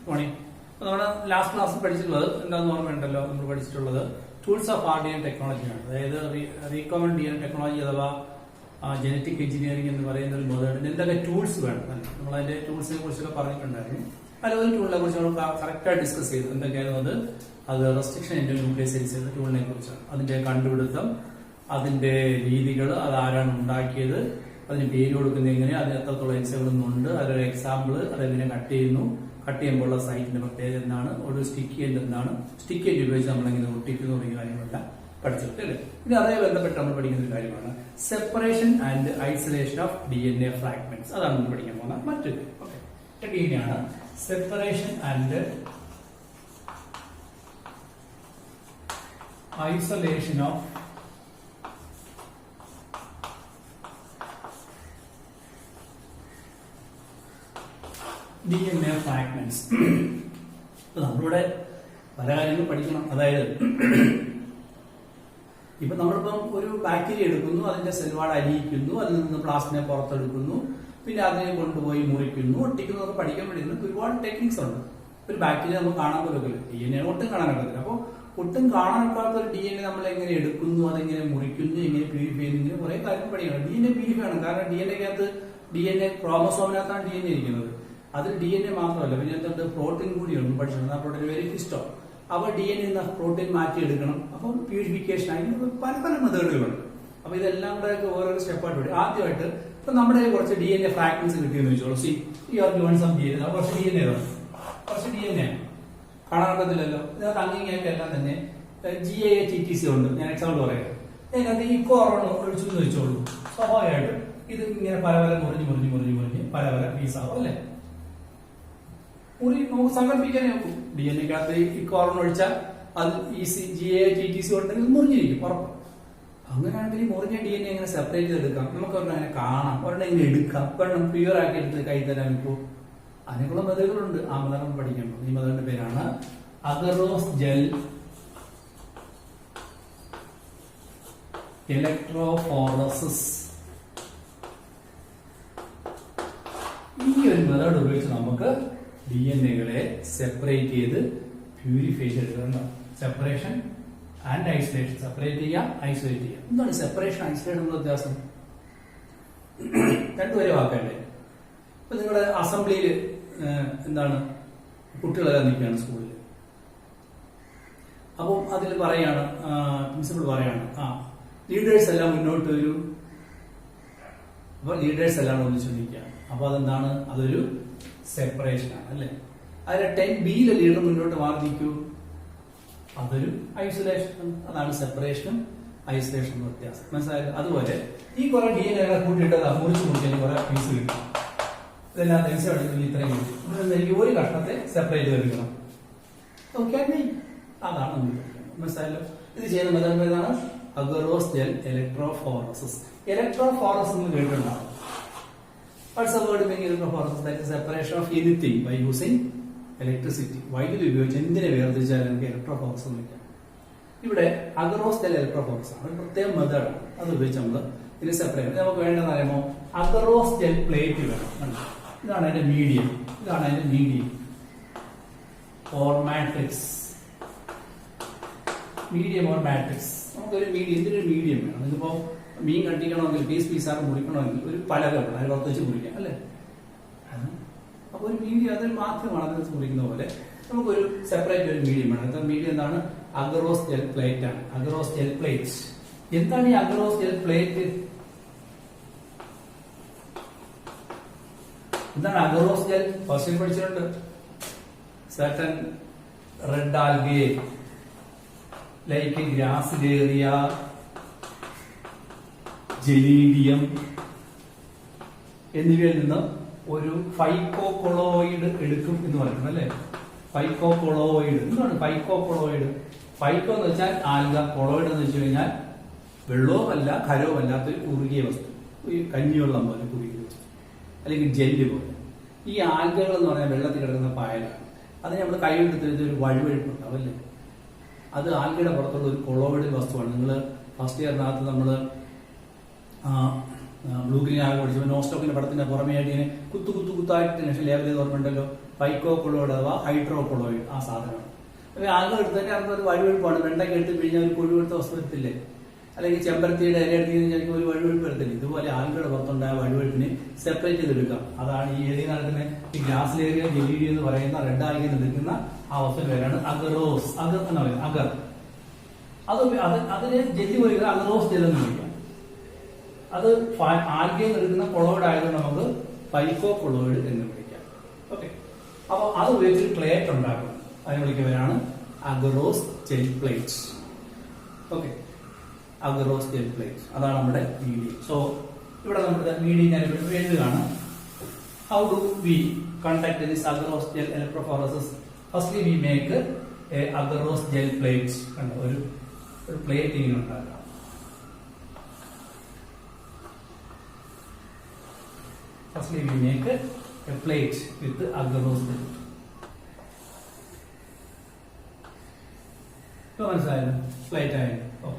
Morning. അപ്പോൾ നമ്മുടെ last ക്ലാസ്സിൽ പഠിച്ചിട്ടുള്ളത് എന്താണെന്ന് ഓർമ്മയുണ്ടല്ലോ? നമ്മൾ പഠിച്ചിട്ടുള്ളത് tools of R D N ടെക്നോളജിയാണ്. അതായത് റീകോമൻഡ് ഡി എൻ ടെക്നോളജി അഥവാ ജനറ്റിക് എഞ്ചിനീയറിംഗ് എന്ന് പറയുന്ന ഒരു മെത്തേഡിന് എന്തൊക്കെ ടൂൾസ് വേണം. നമ്മൾ അതിന്റെ ടൂൾസിനെ കുറിച്ചൊക്കെ പറഞ്ഞിട്ടുണ്ടായിരുന്നു. അതിൽ ഒരു ടൂളിനെ കുറിച്ച് നമ്മൾ കറക്റ്റായി ഡിസ്കസ് ചെയ്തു. എന്തൊക്കെയായിരുന്നു അത് റെസ്ട്രിക്ഷൻ ഇൻ ന്യൂക്ലിയോസൈഡ്സ് എന്ന ടൂളിനെ കുറിച്ചാണ്. അതിന്റെ കണ്ടുപിടുത്തം, അതിന്റെ രീതികൾ, അത് ആരാണ് ഉണ്ടാക്കിയത്, അതിന് പേര് കൊടുക്കുന്നത് എങ്ങനെ, അതിന് എത്രത്തോളം എൻസൈമുണ്ട്, അതൊരു എക്സാമ്പിൾ, അതെങ്ങനെ കട്ട് ചെയ്യുന്നു, കട്ട് ചെയ്യുമ്പോഴുള്ള സൈറ്റിന്റെ പ്രത്യേകത എന്താണ്, ഒരു സ്റ്റിക്ക് ചെയ്യേണ്ട എന്താണ്, സ്റ്റിക്ക് ചെയ്ത് ഉപയോഗിച്ച് നമ്മളെങ്ങനെ ഒട്ടിക്കുന്നു തുടങ്ങിയ കാര്യങ്ങളെല്ലാം പഠിച്ചിട്ട് അല്ലേ. ഇത് അതേ ബന്ധപ്പെട്ട് നമ്മൾ പഠിക്കുന്ന ഒരു കാര്യമാണ് separation and isolation of DNA fragments. അതാണ് നമ്മൾ പഠിക്കാൻ പോകുന്ന മറ്റൊരു. ഓക്കെ, ഇങ്ങനെയാണ് separation and isolation of DNA fragments. നമ്മളിവിടെ പല കാര്യങ്ങളും പഠിക്കണം. അതായത് ഇപ്പൊ നമ്മളിപ്പം ഒരു ബാക്ടീരിയ എടുക്കുന്നു, അതിന്റെ സെൽവാട് അലിയിക്കുന്നു, അതിൽ നിന്ന് പ്ലാസ്റ്റിനെ പുറത്തെടുക്കുന്നു, പിന്നെ അതിനെ കൊണ്ടുപോയി മുറിക്കുന്നു, ഒട്ടിക്കുന്നു ഒക്കെ പഠിക്കാൻ വേണ്ടി ഒരുപാട് ടെക്നിക്സ് ഉണ്ട്. ഒരു ബാക്ടീരിയ നമുക്ക് കാണാൻ പോലും DNA ഒട്ടും കാണാൻ പറ്റത്തില്ല. അപ്പോൾ ഒട്ടും കാണാനൊക്കാത്ത ഒരു DNA നമ്മൾ എങ്ങനെ എടുക്കുന്നു, അതെങ്ങനെ മുറിക്കുന്നു, എങ്ങനെ പ്യൂരിഫൈ ചെയ്യുന്നു, ഇങ്ങനെ കുറെ കാര്യം പഠിക്കണം. DNA പ്യൂരിഫൈ ആണ്. കാരണം DNAക്കകത്ത് DNA ക്രോമസോമിനകത്താണ് DNA ഇരിക്കുന്നത്. അതിൽ DNA മാത്രമല്ല, പിന്നെ എന്തുണ്ട്, പ്രോട്ടീൻ കൂടിയുണ്ട് പഠിച്ചിട്ടുണ്ട്. ആ പ്രോട്ടീൻ വെരി ഹിസ്റ്റോ. അപ്പോൾ DNA പ്രോട്ടീൻ മാറ്റിയെടുക്കണം. അപ്പം പ്യൂരിഫിക്കേഷൻ ആയി പല പല മെത്തേഡുകളുണ്ട്. അപ്പൊ ഇതെല്ലാം കൂടെ ഓരോരോ സ്റ്റെപ്പായിട്ട് വരും. ആദ്യമായിട്ട് ഇപ്പൊ നമ്മുടെ കുറച്ച് DNA ഫ്രാഗ്മെന്റ്സ് കിട്ടിയെന്ന് വെച്ചോളൂ. കുറച്ച് DNA കാണാൻ പറ്റില്ലല്ലോ. ഇതിനകത്ത് അംഗീകാരത്തെ എല്ലാം തന്നെ GATTC ഉണ്ട്. ഞാൻ എക്സാമ്പിൾ പറയാം. അതിനകത്ത് ഈ കോറോൺ ഒഴിച്ചു വെച്ചോളൂ. സ്വാഭാവികമായിട്ടും ഇത് ഇങ്ങനെ പല പല മുറിഞ്ഞ് പല പല പീസാവും അല്ലെ. നമുക്ക് സങ്കല്പിക്കാനേ നോക്കും. DNAക്കകത്ത് ഈ കോറോൺ ഒഴിച്ചാൽ അത് GATTC ഉണ്ടെങ്കിൽ മുറിഞ്ഞിരിക്കും ഉറപ്പ്. അങ്ങനെയാണെങ്കിൽ ഈ മുറിഞ്ഞ DNA എങ്ങനെ സെപ്പറേറ്റ് ചെയ്തെടുക്കാം, നമുക്ക് ഒരെണ്ണം അങ്ങനെ കാണാം, ഒരെണ്ണം ഇങ്ങനെ എടുക്കാം, ഒരെണ്ണം പ്യൂർ ആക്കി എടുത്ത് കൈ തരാൻ പറ്റുമോ? അതിനുള്ള മെത്തേഡുകളുണ്ട്. ആ മെത്തേഡ് പഠിക്കാൻ പോകും. ഈ മെത്തേഡിന്റെ പേരാണ് അഗറോസ് ജെൽ ഇലക്ട്രോഫോറസിസ്. ഈ ഒരു മെത്തേഡ് ഉപയോഗിച്ച് നമുക്ക് DNAകളെ സെപ്പറേറ്റ് ചെയ്ത് പ്യൂരിഫൈ ചെയ്തെടുക്കണം. Separation and isolation. സെപ്പറേറ്റ് ചെയ്യാം, ഐസൊലേറ്റ് ചെയ്യാം. എന്താണ് സെപ്പറേഷൻ ഐസൊലേഷൻ വ്യത്യാസം? രണ്ടുപേരെ വാക്കല്ലേ. ഇപ്പൊ നിങ്ങളുടെ അസംബ്ലിയിൽ എന്താണ് കുട്ടികളെല്ലാം നിൽക്കുകയാണ് സ്കൂളിൽ. അപ്പം അതിൽ പറയാണ്, പ്രിൻസിപ്പൾ പറയാണ്, ലീഡേഴ്സ് എല്ലാം മുന്നോട്ട് വരൂ. അപ്പൊ ലീഡേഴ്സ് എല്ലാം ഒന്നിച്ചു നിൽക്കുകയാണ്. അപ്പൊ അതെന്താണ്, അതൊരു സെപ്പറേഷൻ ആണ് അല്ലെ. അതിലെ 10Bയിലെ ലീഡർ മുന്നോട്ട് മാറി നിൽക്കൂ, അതൊരു ഐസൊലേഷൻ. അതാണ് സെപ്പറേഷനും ഐസൊലേഷനും വ്യത്യാസം. മനസ്സിലായത്? അതുപോലെ ഈ കുറെ DNA കൂട്ടിയിട്ട് മുറിച്ച് കുറെ പീസ് കിട്ടും. ഇതെല്ലാം ഇത്രയും കിട്ടും. എനിക്ക് ഒരു കഷ്ണത്തെ സെപ്പറേറ്റ് ചെയ്തെടുക്കണം. ഓക്കെ, അതാണ് നമ്മൾ മനസ്സിലായല്ലോ. ഇത് ചെയ്യുന്ന മെത്തേഡ് ഏതാണ്? Agarose gel electrophoresis. ഇലക്ട്രോഫോറസിസ് എന്ന് കേട്ടിട്ടുണ്ടാവും. What's the word meaning electrophoresis? That is separation of anything by using electricity. വൈദ്യുതി ഉപയോഗിച്ച് എന്തിനെ വേർതിരിച്ചാൽ നമുക്ക് ഇലക്ട്രോഫോറസിസ് എന്ന് വിളിക്കാം. ഇവിടെ അഗറോസ് ജെൽ ഇലക്ട്രോഫോറസിസ് ആണ്. ഒരു പ്രത്യേക മെത്തേഡാണ്. അത് ഉപയോഗിച്ച് നമ്മൾ ഇതിനെ സെപ്പറേറ്റ്. നമുക്ക് വേണ്ടതെന്ന് പറയുമ്പോൾ അഗറോസ് ജെൽ പ്ലേറ്റ് വേണം. ഇതാണ് അതിന്റെ medium. Or matrix. Medium or matrix. നമുക്കൊരു മീഡിയം, ഇതിനൊരു മീഡിയം വേണം. ഇതിപ്പോ മീൻ കണ്ടിക്കണമെങ്കിൽ പീസാറ് മുറിക്കണമെങ്കിൽ ഒരു പലക വേണം, അതിൽ പുറത്ത് വെച്ച് മുറിക്കാം അല്ലെ. അപ്പൊ ഒരു മീഡിയം അതിൽ മാത്രമാണ് അതിൽ വെച്ച് മുറിക്കുന്ന പോലെ നമുക്കൊരു സെപ്പറേറ്റ് ഒരു മീഡിയം വേണം. എന്താ മീഡിയം? എന്താണ്? അഗറോസ് ജെൽ പ്ലേറ്റ് ആണ്. Agarose gel plate. എന്താണ് ഈ അഗറോസ് ജെൽ പ്ലേറ്റ്? എന്താണ് അഗറോസ് ജെൽ? ഫസ്റ്റ് പഠിച്ചിട്ടുണ്ട്. Certain red algae like Gracilaria, ജലീഡിയം എന്നിവയിൽ നിന്ന് ഒരു ഫൈക്കോകൊളോയിഡ് എടുക്കും എന്ന് പറയുന്നത് അല്ലെ. ഫൈക്കോകൊളോയിഡ്. എന്താണ് ഫൈക്കോകൊളോയിഡ്? ഫൈക്കോ എന്ന് വെച്ചാൽ ആൽഗ, കൊളോയിഡ് എന്ന് വെച്ച് കഴിഞ്ഞാൽ വെള്ളവുമല്ല ഖരവുമല്ലാത്ത ഒരു കുറുകിയ വസ്തു, ഈ കഞ്ഞിവെള്ളം പോലെ കുറുകിയ വസ്തു, അല്ലെങ്കിൽ ജെല്ല് പോലെ. ഈ ആൽഗകൾ എന്ന് പറഞ്ഞാൽ വെള്ളത്തിൽ കിടക്കുന്ന പായലാണ്. അത് നമ്മൾ കൈയെടുത്ത് ഒരു വഴുവഴുപ്പുണ്ടാവും അല്ലേ. അത് ആൽഗയുടെ പുറത്തുള്ള ഒരു കൊളോയിഡ് വസ്തുവാണ്. നിങ്ങൾ ഫസ്റ്റ് ഇയറിനകത്ത് നമ്മൾ ബ്ലൂ ഗ്രീൻ ആകെ പഠിച്ചു. നോസ്റ്റോക്കിന്റെ പടത്തിന്റെ പുറമേ ആയിട്ട് ഇങ്ങനെ കുത്തായിട്ട് ലേബൽ ചെയ്ത് ഓർമ്മയുണ്ടല്ലോ. ഫൈക്കോ കൊളോയിഡ് അഥവാ ഹൈഡ്രോ കൊളോയിഡ് ആ സാധനം. ആൽഗ എടുത്തിട്ട് നമുക്ക് ഒരു വഴുവഴുപ്പാണ്. വെണ്ടയ്ക്ക് എടുത്ത് കഴിഞ്ഞാൽ ഒരു കൊഴുവെടുത്ത വസ്തു വരത്തില്ലേ, അല്ലെങ്കിൽ ചെമ്പരത്തിയുടെ ഇല എടുത്ത് കഴിഞ്ഞാൽ ഒരു വഴുവഴുപ്പ് വരത്തില്ല. ഇതുപോലെ ആൽഗയുടെ പുറത്തുണ്ടായ വഴുവഴുപ്പിനെ സെപ്പറേറ്റ് ചെയ്തെടുക്കാം. അതാണ് ഈ ഏരിയ നടക്കുന്ന ഈ ഗ്രാസിലേറിയ ജെലീഡി എന്ന് പറയുന്ന റെഡ് ആൽഗയിൽ നിൽക്കുന്ന ആ വസ്തു പേരാണ് അഗറോസ്. അഗർ എന്ന് പറയുന്നത് അഗർ. അതിന് ജെല്ലി പോയിട്ട് അഗറോസ് ജെൽ എന്ന് വിളിക്കാം. അത് ആൽഗയിൽ നിൽക്കുന്ന കൊളോയിഡ് ആയതുകൊണ്ട് നമുക്ക് ഫൈക്കോ കൊളോയിഡ് എന്ന് വിളിക്കാം. ഓക്കെ, അപ്പൊ അത് ഉപയോഗിച്ച് പ്ലേറ്റ് ഉണ്ടാക്കും. അതിനെ വിളിക്കുന്നവരാണ് agarose gel plate. Okay, agarose gel plate അതാണ് നമ്മുടെ മീഡിയം. സോ ഇവിടെ നമ്മുടെ മീഡിയം ഞാൻ ഇവിടെ എഴുതുകയാണ്. How do we conduct this agarose gel electrophoresis? Firstly V make A agarose gel plate. ഒരു പ്ലേറ്റ് ഇങ്ങനെ ഉണ്ടാക്കാം. Firstly, we make a plate with the agarose gel. So, മനസ്സിലായോ? പ്ലേറ്റ് ആയിരുന്നു.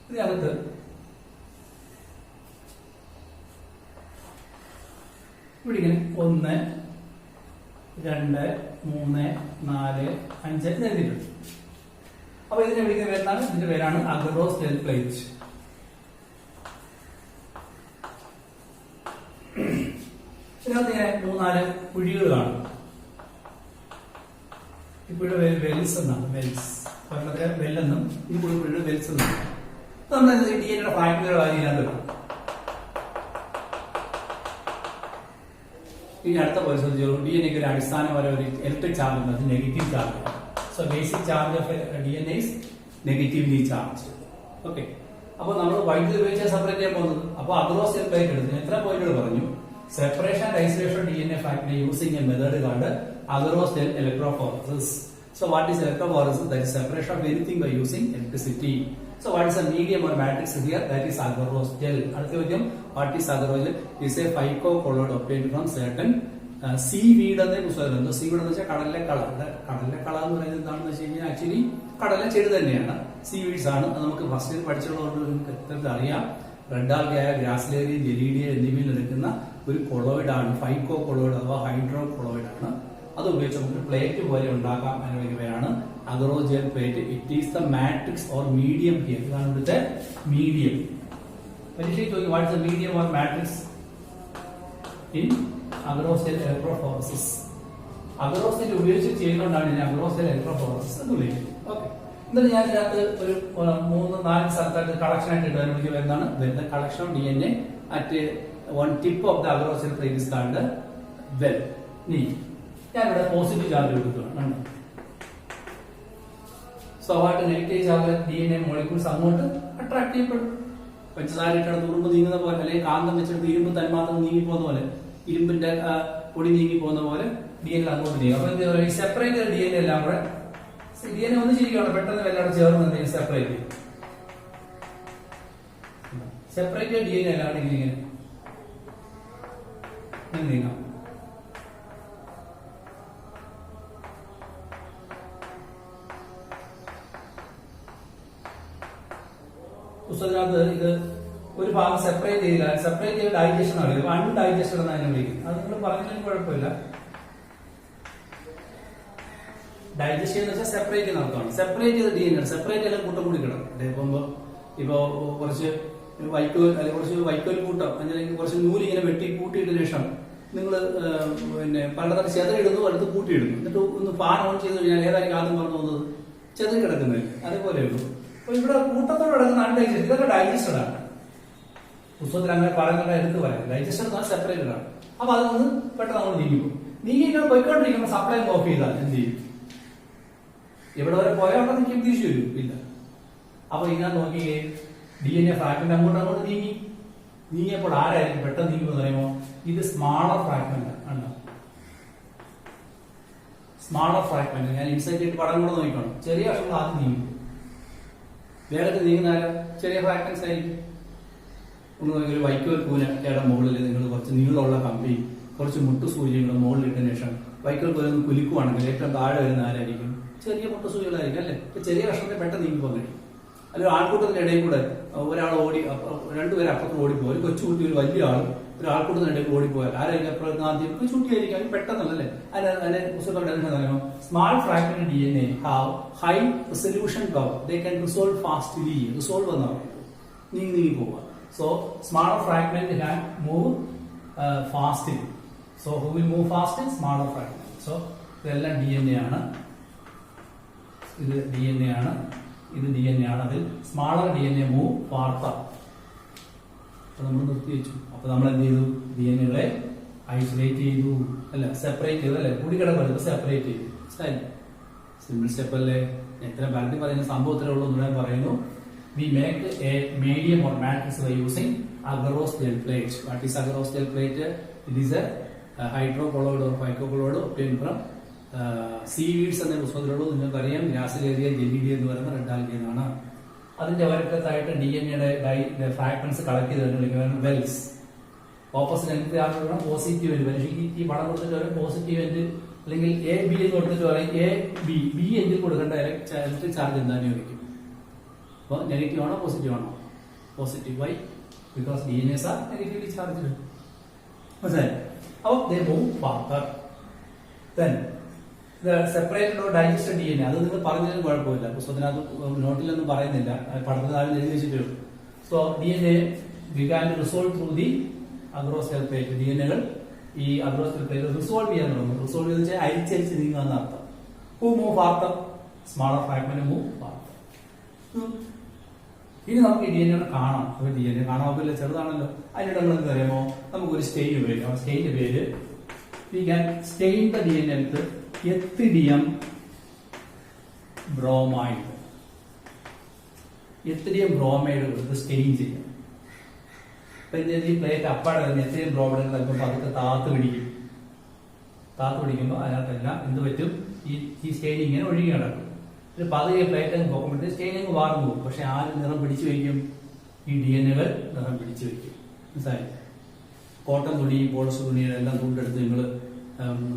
ഇതിനകത്ത് ഇവിടെ ഇങ്ങനെ 1, 2, 3, 4, 5 എഴുതിയിട്ടുണ്ട്. അപ്പൊ ഇതിനെ വിളിക്കുന്ന പേരാണ്, ഇതിന്റെ പേരാണ് അഗറോസ് ജെൽ പ്ലേറ്റ്. ഇതിനകത്ത് ഇങ്ങനെ 3-4 കുഴികൾ കാണും. ഇപ്പോഴും വെൽസ് എന്നാണ്. വെൽസ് പറഞ്ഞത് വെല്ലെന്നും ഇപ്പോഴും വെൽസ് എന്നാണ്. നമ്മൾ ഡി എൻ എയുടെ ഫ്രാഗ്മെന്റുകൾ വാങ്ങിയാൽ ഇനി അടുത്ത പരിശോധിച്ചോളൂ. ഡി എൻ എക്ക് ഒരു അടിസ്ഥാനപരമായ ഒരു ഇലക്ട്രിക് ചാർജ് ഉണ്ട്, അത് negative charge. So basic charge of D N A is negatively charge. Okay, അപ്പൊ നമ്മൾ വൈദ്യുതി ഉപയോഗിച്ചാൽ സെപ്പറേറ്റ് ചെയ്യാൻ പോകുന്നത്. അപ്പൊ അഗറോസ് ജെൽ പ്ലേറ്റ് എടുത്ത് എത്ര പോയിന്റുകൾ പറഞ്ഞു? Separation and isolation DNA factory using a method called agarose gel electrophoresis. So what is electrophoresis? That is separation of anything by using electricity. So what is a medium or matrix here? That is agarose gel. അടുത്ത ചോദ്യം, what is agarose gel? Is a phycocolloid obtained from certain seaweed എന്ന പുസ്തകം. Seaweed എന്ന് വെച്ചാൽ കടലിലെ കള. കടലിലെ കള എന്ന് പറയുന്നത് എന്താണെന്ന് വെച്ച് കഴിഞ്ഞാൽ ആക്ച്വലി കടലിലെ ചെടി തന്നെയാണ്, സീവീഡ്സ് ആണ്. അത് നമുക്ക് ഫസ്റ്റ് പഠിച്ചുള്ളതുകൊണ്ട് നിങ്ങൾക്ക് അറിയാം. റെഡ് ആൽഗയായ ഗ്രാസിലേറിയ ജെലീഡിയ എന്നിവയിൽ എടുക്കുന്ന ഒരു കൊളോയിഡ് ആണ് ഫൈക്കോ കൊളോയിഡ് അഥവാ ഹൈഡ്രോ കൊളോയിഡ് ആണ്. അത് ഉപയോഗിച്ച് നമുക്ക് പ്ലേറ്റ് പോലെ ഉണ്ടാക്കാം. അതിന് പേരാണ് agarose gel plate. It is the matrix or medium here. ഇതാണ് ഇവിടുത്തെ മീഡിയം. പരീക്ഷയ്ക്ക് ചോദിക്കും, what is the medium or matrix in agarose gel electrophoresis? Agarose gel ഉപയോഗിച്ച് ചെയ്യുന്നതുകൊണ്ടാണ് ഇതിനെ അഗറോസ് ജെൽ ഇലക്ട്രോഫോറസിസ് എന്ന് വിളിക്കുന്നത്. ഓക്കെ, എന്നിട്ട് ഞാൻ ഇതിനകത്ത് ഒരു 3-4 സ്ഥലത്തായിട്ട് കളക്ഷൻ ആയിട്ട് ഇടാൻ വിളിക്കുക. എന്താണ് the collection of D N A at one tip of the agarose gel plate is called well. നീ ഞാനിവിടെ പോസിറ്റീവ് ചാർജ് കൊടുക്കുകയാണ്. സ്വാഭാവിക negative charge D N A molecules അങ്ങോട്ട് അട്രാക്ട് ചെയ്യപ്പെടും. പഞ്ചസാര ഇട്ടത് തുറുമ്പ് നീങ്ങുന്ന പോലെ, അല്ലെങ്കിൽ കാന്തം വെച്ചെടുത്ത് ഇരുമ്പ് തന്മാത്രം നീങ്ങി പോകുന്ന പോലെ, ഇരുമ്പിന്റെ പൊടി നീങ്ങി പോകുന്ന പോലെ ഡി എൻ എ അങ്ങോട്ട് നീങ്ങും. അപ്പൊ എന്ത് പറയുക, സെപ്പറേറ്റ് ചെയ്ത ഡി എൻ എ എല്ലാം കൂടെ ഡി എൻ എ ഒന്ന് ശരിയാണ് പെട്ടെന്ന് എല്ലാവരും ചേർന്ന് എന്തെങ്കിലും സെപ്പറേറ്റ് ചെയ്യും. സെപ്പറേറ്റ് ചെയ്ത ഡി എൻ എ എല്ലാം ഇങ്ങനെ നീങ്ങാം. പുസ്തകത്തിനകത്ത് ഇത് ഒരു ഭാഗം സെപ്പറേറ്റ് ചെയ്തില്ല. സെപ്പറേറ്റ് ചെയ്ത് ഡൈജഷൻ ആണ്, അൺഡൈജസ്റ്റഡ് എന്ന് അതിനെ വിളിക്കും. അത് നിങ്ങൾ പറഞ്ഞാലും കുഴപ്പമില്ല. ഡൈജസ്റ്റ് എന്ന് വെച്ചാൽ സെപ്പറേറ്റ് ചെയ്യുന്ന അർത്ഥമാണ്. സെപ്പറേറ്റ് ചെയ്ത ഡി എൻ എ സെപ്പറേറ്റ് എല്ലാം കൂട്ടം കൂടി കിടക്കും. ഇപ്പൊ കുറച്ച് വൈക്കോൽ അല്ലെങ്കിൽ കുറച്ച് വൈക്കോൽ കൂട്ടം അല്ലെങ്കിൽ കുറച്ച് നൂല് ഇങ്ങനെ വെട്ടി കൂട്ടിയിട്ട ശേഷം നിങ്ങൾ പിന്നെ പലതരം ചെതറിടുന്നു, അടുത്ത് കൂട്ടിയിടുന്നു. എന്നിട്ട് ഒന്ന് ഫാൻ ഓൺ ചെയ്ത് കഴിഞ്ഞാൽ ഏതായിരിക്കും ആദ്യം പറഞ്ഞു പോകുന്നത്? ചെതറി കിടക്കുന്നത്. അതേപോലെ ഉള്ളൂ. അപ്പൊ ഇവിടെ കൂട്ടത്തോട് കിടക്കുന്ന അൺഡൈജസ്റ്റഡ്, ഇതൊക്കെ ഡൈജസ്റ്റഡ് ആണ്. പുസ്തകത്തിൽ അങ്ങനെ പറയുന്നത് എടുത്ത് പറയാം. ഡൈജസ്റ്റഡ് സെപ്പറേറ്റഡ് ആണ്. അപ്പൊ അതൊന്ന് പെട്ടെന്ന് നമ്മൾ നീങ്ങിപ്പോകും. നീങ്ങിക്കാൻ പോയിക്കൊണ്ടിരിക്കുമ്പോൾ സപ്ലൈ ഓഫ് ചെയ്താൽ എന്ത് ചെയ്യും? എവിടെ വരെ പോയാൽ അവിടെ നിൽക്കും, തിരിച്ചു വരും ഇല്ല. അപ്പൊ ഇതിനകത്ത് നോക്കിയേ, ഡി എൻ എ ഫ്രാഗ്മെന്റ് അങ്ങോട്ട് നീങ്ങിയപ്പോൾ ആരായിരിക്കും പെട്ടെന്ന് നീങ്ങുമെന്ന് പറയുമ്പോൾ ഇത് സ്മാളർ ഫ്രാഗ്മെന്റ് ആണ്. സ്മാളർ ഫ്രാഗ്മെന്റ് ഞാൻ ഇൻസൈറ്റ് ആയിട്ട് പടം കൂടെ നോക്കണം. ചെറിയ കഷ്ണങ്ങൾ ആദ്യം നീങ്ങും. വേഗത്തിൽ നീങ്ങുന്ന ചെറിയ ഫ്രാഗ്മെന്റ്സ് ആയിരിക്കും. ഒന്ന് നോക്കി, ഒരു വൈക്കോൽ കൂനയുടെ മുകളിൽ നിങ്ങൾ കുറച്ച് നീളമുള്ള കമ്പി, കുറച്ച് മുട്ടുസൂചികൾ മുകളിൽ ഇട്ടതിന് ശേഷം വൈക്കോൽ കൂന ഒന്ന് കുലുക്കുവാണെങ്കിൽ ഏറ്റവും താഴെ വരുന്ന ആരായിരിക്കും? ചെറിയ മുട്ടുസൂചികളായിരിക്കും അല്ലെ? ചെറിയ കഷ്ണത്തെ പെട്ടെന്ന് നീങ്ങിപ്പോകാൻ കഴിയും. അല്ലെങ്കിൽ ആൾക്കൂട്ടത്തിന്റെ ഇടയിൽ കൂടെ ഒരാൾ ഓടി, രണ്ടുപേരെ അപ്പുറത്ത് ഓടിപ്പോ, ഒരു കൊച്ചുകുട്ടി ഒരു വലിയ ആൾ ഒരാൾക്കൂടെ തന്നെ ഓടിപ്പോയാൽ ആരെങ്കിലും എപ്പോഴും ആദ്യം ചുട്ടിയായിരിക്കും അത് പെട്ടെന്നല്ലേ. അതിന്റെ പുസ്തകം small fragment DNA have high resolution power, they can resolve fastly. Resolve എന്ന് പറയുന്നത് നീങ്ങി പോവുക. So smaller fragment can move fastly. So who will move fast? Smaller fragment. So ഇതെല്ലാം DNA ആണ്. ഇത് DNA ആണ്, ഇത് DNA ആണ്. അതിൽ സ്മാളർ DNA മൂവ് ഫാർത്തർ. അപ്പൊ നമ്മൾ നിർത്തി വെച്ചു. അപ്പൊ നമ്മൾ എന്ത് ചെയ്തു? DNA ഐസൊലേറ്റ് ചെയ്തു, അല്ല സെപ്പറേറ്റ് ചെയ്തു, അല്ലെ കൂടിക്കിടക്കുന്നത് സെപ്പറേറ്റ് ചെയ്തു. സിമ്പിൾ സ്റ്റെപ്പ് അല്ലേ? എത്ര ബാക്കി പറയുന്ന സംഭവത്തിലേ ഉള്ളൂ എന്ന് പറയുന്നു. We make a medium or matrix by using agarose gel plate. What is agarose gel plate? It is a hydrocolloid or phycocolloid obtained from seaweeds എന്ന പുസ്തകത്തിലുള്ളൂ. നിങ്ങൾക്കറിയാം ഗ്രാസിലേറിയ ജെല്ലിഡിയ എന്ന് പറയുന്ന റെഡ് ആൽഗേ ആണ്. അതിന്റെ വരക്കത്തായിട്ട് DNA ഫ്രാഗ്മെന്റ്സ് കളക്ട് ചെയ്ത് Wells. Opposite positive end ഈ പടം കൊടുത്തിട്ട് പോസിറ്റീവ് എൻഡ് അല്ലെങ്കിൽ എ ബി എന്ന് കൊടുത്തിട്ട് പറയും എ ബി ബി എൻഡിൽ കൊടുക്കേണ്ട ഇലക്ട്രിക് ചാർജ് എന്താണെന്ന് ചോദിക്കും. അപ്പോൾ നെഗറ്റീവ് ആണോ പോസിറ്റീവ് ആണോ? Positive. Why? Because DNAs are negatively charged. മനസ്സിലായി? അപ്പോൾ they move farther. Then separated or digested DNA അത് നിങ്ങൾ പറഞ്ഞതിന് കുഴപ്പമില്ല, പുസ്തകത്തിനകത്ത് നോട്ടിലൊന്നും പറയുന്നില്ല, പഠനത്തിൽ താഴെ എഴുതി വെച്ചിട്ടേ ഉള്ളൂ. So DNA began to resolve through the agarose gel plate. DNAകൾ ഈ agarose gel plate റിസോൾവ് ചെയ്യാൻ തുടങ്ങും. റിസോൾവ് ചെയ്ത് വെച്ചാൽ അരിച്ചരിച്ച് നീങ്ങുന്ന അർത്ഥം. Who move farther? Smaller fragment move farther. ഇനി നമുക്ക് ഈ DNA കാണാം. DNA കാണാൻ നോക്കില്ല, ചെറുതാണല്ലോ. അതിനിടെ നമ്മൾ എന്ത് അറിയാമോ? നമുക്കൊരു സ്റ്റെയിൻ ഉപയോഗിക്കാം. സ്റ്റെയിന്റെ പേര് we can stain the DNA with ethidium bromide. ethidium bromide കൊടുത്ത് സ്റ്റെയിൻ ചെയ്യാം. ഈ പ്ലേറ്റ് അപ്പാടെ തന്നെ എത്രയും ബ്രോമൈഡ് ചിലപ്പോൾ പതുക്കെ താത്ത് പിടിക്കും. താത്ത് പിടിക്കുമ്പോൾ അതിനകത്തെല്ലാം എന്ത് പറ്റും? ഈ സ്റ്റെയിൻ ഇങ്ങനെ ഒഴുകി നടക്കും. ഒരു പതുക്കെ പ്ലേറ്റ് അങ്ങ് പോകുമ്പോഴത്തേക്ക് സ്റ്റെയിൻ അങ്ങ് വാർന്നു പോകും. പക്ഷെ ആര് നിറം പിടിച്ചു വയ്ക്കും? ഈ DNAകൾ നിറം പിടിച്ചു വയ്ക്കും. മനസ്സിലായി? കോട്ടൺ തുണി, പോളിസ്റ്റർ തുണികളെല്ലാം തുണ്ടെടുത്ത് നിങ്ങൾ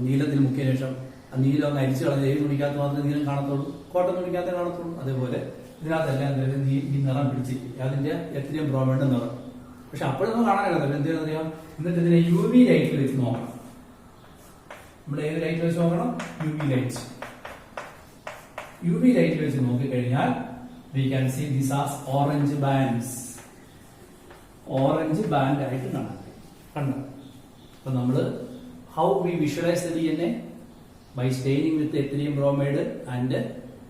നീലത്തിൽ മുക്കിയ ശേഷം ആ നീലം അങ്ങ് അരിച്ചു കളഞ്ഞ് ഏത് തുണിക്കകത്ത് മാത്രമേ നീലം കാണത്തുള്ളൂ, കോട്ടൺ തുണിക്കകത്തേ കാണത്തുള്ളൂ. അതേപോലെ ഇതിനകത്തെല്ലാം ഈ നിറം പിടിച്ചിരിക്കും. അതിന്റെ എത്രയും ബ്രോമൈഡ് നിറം. പക്ഷെ അപ്പോഴും നമുക്ക് കാണാനില്ല. എന്താണെന്ന് അറിയാം? എന്നിട്ട് ഇതിനെ UV ലൈറ്റിൽ വെച്ച് നോക്കണം. നമ്മുടെ ഏത് ലൈറ്റ് വെച്ച് നോക്കണം? UV light. UV ലൈറ്റിൽ വെച്ച് നോക്കിക്കഴിഞ്ഞാൽ we can see these as orange bands. Orange band ആയിട്ട് കാണാം. കണ്ടോ? അപ്പൊ നമ്മള് how we visualize the DNA? By staining with ethylene bromide and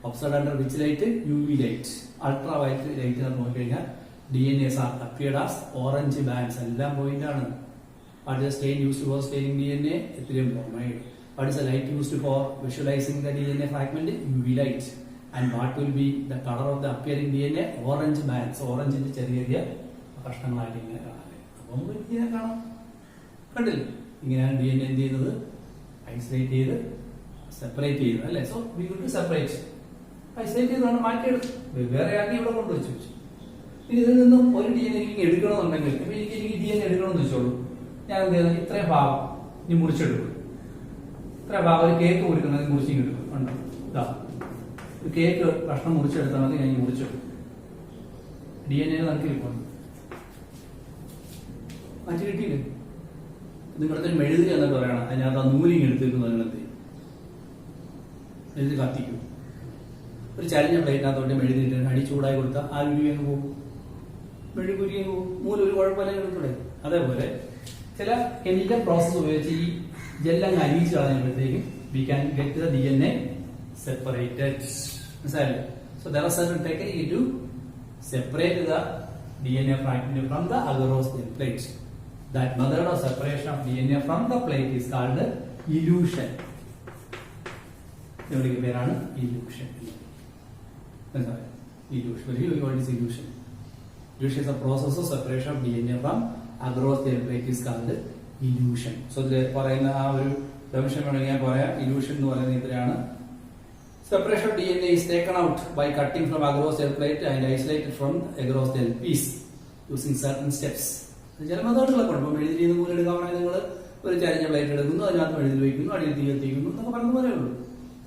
observed under which light? UV light. Ultraviolet light നോക്കിക്കഴിഞ്ഞാൽ DNAs are appeared as orange bands. എല്ലാം point ആണ്. What is the stain used for staining DNA? Ethylene bromide. What is the light used for visualizing the DNA fragment? UV light. And what will be the color of the appearing DNA? Orange bands. Orange ന്റെ ചെറിയ ചെറിയ കഷ്ണങ്ങളായിട്ട് ഇങ്ങനെ കാണാൻ. അപ്പൊ നമുക്ക് ഇങ്ങനെ കാണാം. കണ്ടില്ലേ? ഇങ്ങനെയാണ് DNA എന്ത് ചെയ്യുന്നത്? ഐസൊലേറ്റ് ചെയ്ത് സെപ്പറേറ്റ് ചെയ്ത്, അല്ലെ? So we good to separate. Isolate ചെയ്താണ് മാറ്റിയെടുത്ത് വേറെ ആക്കി ഇവിടെ കൊണ്ടുവച്ചു. ഇനി ഇതിൽ നിന്നും ഒരു DNA എനിക്ക് എടുക്കണമെന്നുണ്ടെങ്കിൽ ഇപ്പൊ എനിക്ക് DNA എടുക്കണമെന്ന് വെച്ചോളൂ. ഞാൻ എന്ത് ചെയ്യുന്നത്? ഇത്രയും ഭാഗം ഇനി മുറിച്ചെടുക്കും. ഇത്രയും ഭാഗം ഒരു കേക്ക് മുറിക്കുന്നത് മുറിച്ചിങ് എടുക്കും. ഉണ്ടോ? ഇതാ ഒരു കേക്ക് കഷ്ണം മുറിച്ചെടുത്താൽ മതി. ഞാൻ മുറിച്ചെടുക്കും. DNA നടക്കിരിപ്പുണ്ട്. മാറ്റി കിട്ടിയില്ലേ? നിങ്ങളുടെ മെഴുതി എന്നൊക്കെ പറയണം. അതിനകത്ത് ആ നൂലിങ് എടുത്തിരിക്കുന്നു. അതിനകത്ത് മെഴുതി കത്തിക്കും. ഒരു ചരിഞ്ഞ പ്ലേറ്റിനകത്തോട്ട് മെഴുതിയിട്ട് അടി ചൂടായി കൊടുത്താൽ ആ ഉരുവി അങ്ങ് പോകും. മെഴുകുരി അങ്ങ് പോകും. മൂലം ഒരു കുഴപ്പമില്ല എടുത്തൂടെ? അതേപോലെ ചില കെമിക്കൽ പ്രോസസ് ഉപയോഗിച്ച് ഈ ജെല്ലങ്ങ് അരിയിച്ച് കളഞ്ഞപ്പോഴത്തേക്കും we can get the DNA separated. മനസ്സിലായില്ലേ? So there are certain techniques to separate the DNA fragment from the agarose gel plate. That method of separation of DNA from the plate is called elution. ഇതിന്റെ പേരാണ് elution. മനസ്സിലായോ? Elution. What is elution? Elution is a process of separation of DNA from agarose gel plate is called elution. So ഇതിൽ പറയുന്ന ആ ഒരു definition വേണമെങ്കിൽ ഞാൻ പറയാം. ഇലൂഷൻ എന്ന് പറയുന്നത് ഇത്രയാണ്. Separation of DNA is taken out by cutting from agarose gel plate and isolated from agarose gel piece using certain steps. ചില മെത്തേഡുകളൊക്കെ ഉണ്ട്. മെഴുതിൽ നിന്ന് മൂലം എടുക്കാൻ പറഞ്ഞാൽ നിങ്ങൾ ഒരു ചരിഞ്ഞ പ്ലേറ്റ് എടുക്കുന്നു, അതിനകത്ത് മെഴുതിൽ വയ്ക്കുന്നു, അടിയിൽ തീ കത്തിക്കുന്നു എന്നൊക്കെ പറഞ്ഞ പോലെ ഉള്ളൂ.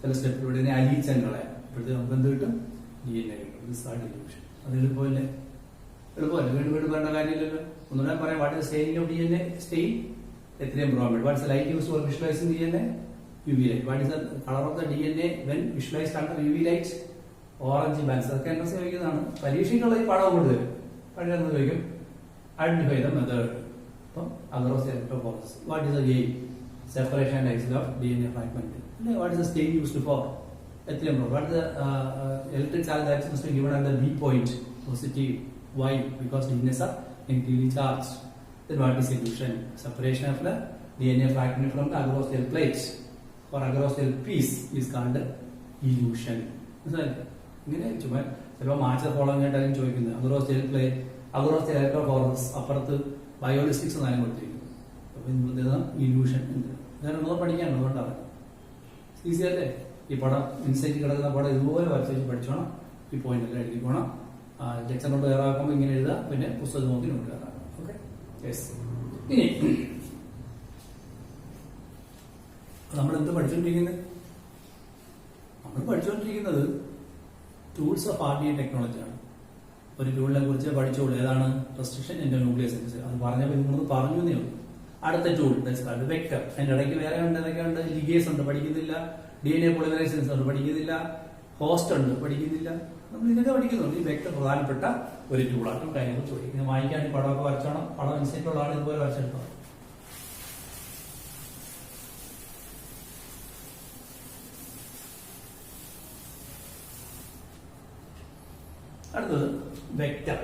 ചില സ്റ്റെപ്പിലൂടെ ഇതിനെ അലിയിച്ചാൽ കളയാം. ഇപ്പോഴത്തെ നമുക്ക് എന്ത് കിട്ടും? DNA കിട്ടും. അത് എളുപ്പമല്ലേ? എളുപ്പമല്ലേ? വീണ്ടും വീണ്ടും വേണ്ട കാര്യമില്ലല്ലോ. ഒന്നുകൂടെ പറയാം. What is staining of DNA? Stain ethidium bromide. What is the light used for visualizing DNA? UV light. What is the color of the DNA when visualized under UV light? Orange bands. അതൊക്കെ എന്നെ ചോദിക്കുന്നതാണ്. പരീക്ഷയ്ക്കുള്ള ഈ പടം കൊണ്ട് തരും. പഴയ ചോദിക്കും identify the method. അപ്പം agarose electrophoresis. What is the game? Separation and exit of DNA fragment. What is the stain used for? Ethylene bromide. What is the electric charge that must be given at the B point? Positive. Why? Because DNAs are negatively charged. Then what is elution? Separation of the DNA fragment from the agarose plate or agarose piece is called elution. ഇങ്ങനെ ചുമ്മാ ചിലപ്പോൾ match following ആയിട്ടായിരിക്കും ചോദിക്കുന്നത്. Agarose plate, agarose ഇലക്ട്രോഫോറസ്, അപ്പുറത്ത് ബയോളിസ്റ്റിക്സ് എന്നാലും കൊടുത്തിരിക്കുന്നു. അപ്പൊ ഇതാണ് ഇലൂഷൻ. അങ്ങനെ ഒന്നും പഠിക്കാനുണ്ട്, അതുകൊണ്ടാണ് ഈസി അല്ലേ. ഈ പടം ഇൻസൈറ്റ് കിടക്കുന്ന പടം ഇതുപോലെ വരച്ച് വെച്ച് പഠിച്ചോണം. ഈ പോയിന്റ് എല്ലാം എഴുതി പോകണം. ലെക്ചർ നോട്ട് തയ്യാറാക്കുമ്പോൾ ഇങ്ങനെ എഴുതുക, പിന്നെ പുസ്തകം നോക്കി നോട്ട് തയ്യാറാക്കാം. Okay, yes. ഇനി നമ്മൾ എന്ത് പഠിച്ചുകൊണ്ടിരിക്കുന്നത്? നമ്മൾ പഠിച്ചുകൊണ്ടിരിക്കുന്നത് ടൂൾസ് ഓഫ് RDA ടെക്നോളജിയാണ്. ഒരു ടൂളിനെ കുറിച്ച് പഠിച്ചോളൂ. ഏതാണ്? Restriction in nucleosis. അത് പറഞ്ഞപ്പോൾ നിങ്ങൾ പറഞ്ഞു എന്നേ ഉള്ളൂ. അടുത്ത ടൂൾ വെക്ടർ. അതിന്റെ ഇടയ്ക്ക് വേറെ ഉണ്ട്, എന്തൊക്കെയുണ്ട്? ലിഗേസ് ഉണ്ട്, പഠിക്കുന്നില്ല. DNA പോളിമറൈസേഷൻ ഉണ്ട്, പഠിക്കുന്നില്ല. ഹോസ്റ്റ് ഉണ്ട്, പഠിക്കുന്നില്ല. നമ്മൾ ഇതൊക്കെ പഠിക്കുന്നുണ്ട്. ഈ വെക്ടർ പ്രധാനപ്പെട്ട ഒരു ടൂളാണ്. കാര്യങ്ങൾ ചോദിക്കുന്നത് വായിക്കാൻ ഈ പടമൊക്കെ വരച്ചോണം. പടം അനുസരിച്ചുള്ള ആൾ ഇതുപോലെ വരച്ചെടുക്കണം. അടുത്തത് vector.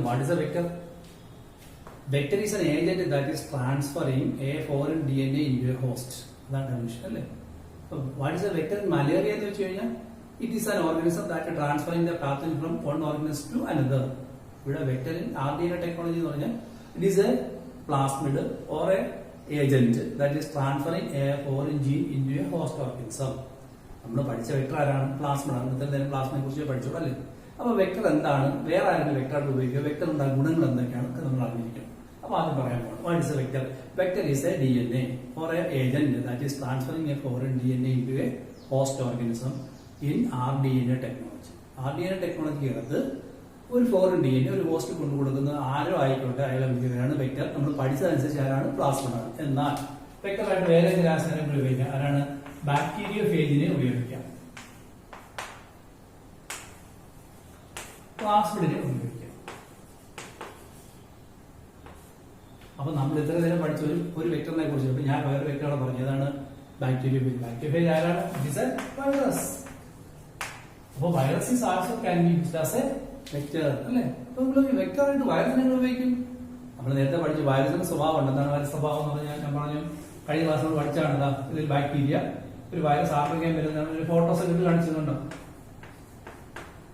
What is a vector? Vector is an agent that is transferring a foreign DNA into a host. അതാണ് ഡെഫിനിഷൻ അല്ലേ. What is a vector? Malaria എന്ന് വെച്ച് കഴിഞ്ഞാൽ it is an organism that transferring the pathogen from one organism to another. ഇവിടെ വെക്ടറിൻ RDA technology എന്ന് പറഞ്ഞാൽ it is a plasmid or a agent that is transferring a foreign gene into a host organism. നമ്മൾ പഠിച്ച vector ആരാണ്? പ്ലാസ്മിഡാണ്. ഇന്നത്തെ പ്ലാസ്മിനെ കുറിച്ച് പഠിച്ചോളൂ അല്ലേ. അപ്പൊ വെക്ടർ എന്താണ്? വേറെ ആരെങ്കിലും വെക്ടറായിട്ട് ഉപയോഗിക്കുക? വെക്ടർ ഉണ്ടാകുന്ന ഗുണങ്ങൾ എന്തൊക്കെയാണ് നമ്മൾ അറിഞ്ഞിരിക്കണം. അപ്പൊ ആദ്യം പറയാൻ പോകണം. What is a vector? Vector is A DNA or a agent that is transferring a foreign DNA into a host organism in RDA technology. RDA ടെക്നോളജിക്കകത്ത് ഒരു ഫോറിൻ DNA ഒരു ഹോസ്റ്റ് കൊണ്ടു കൊടുക്കുന്ന ആരോ ആയിക്കോട്ടെ, അയാളെ വിളിക്കുകയാണ് വെക്ടർ. നമ്മൾ പഠിച്ചതനുസരിച്ച് ആരാണ്? പ്ലാസ്മിഡാണ്. എന്നാൽ വെക്ടറായിട്ട് വേറെ രാസായനങ്ങൾ ഉപയോഗിക്കാം. ആരാണ്? ബാക്ടീരിയോഫേജിനെ ഉപയോഗിക്കാം, പ്ലാസ്മിഡിനെ ഉപയോഗിക്കാം. അപ്പൊ നമ്മൾ ഇത്ര നേരം പഠിച്ച ഒരു വെക്ടറിനെ കുറിച്ച് ഞാൻ വേറെ വെക്ടറാണ് പറഞ്ഞത്. ഏതാണ്? ബാക്ടീരിയോഫേജ്. ബാക്ടീരിയോഫേജ് ആരാണ്? It is a virus. അപ്പൊ virus is also can be used as a vector അല്ലേ. അപ്പൊ നമ്മൾ വെക്ടറായിട്ട് വൈറസിനെ ഉപയോഗിക്കും. നമ്മൾ നേരത്തെ പഠിച്ചു വൈറസിന്റെ സ്വഭാവം ഉണ്ട്. എന്താണ് വൈറസ് സ്വഭാവം എന്ന് പറഞ്ഞാൽ ഞാൻ പറഞ്ഞു കഴിഞ്ഞ ക്ലാസ് നമ്മൾ പഠിച്ചാണ്. ഇതിൽ ബാക്ടീരിയ ഒരു വൈറസ് ആക്രമിക്കാൻ വരുന്നതാണ്. ഒരു ഫോട്ടോസ് ഒക്കെ ഇട്ട് കാണിച്ചിട്ടുണ്ടോ?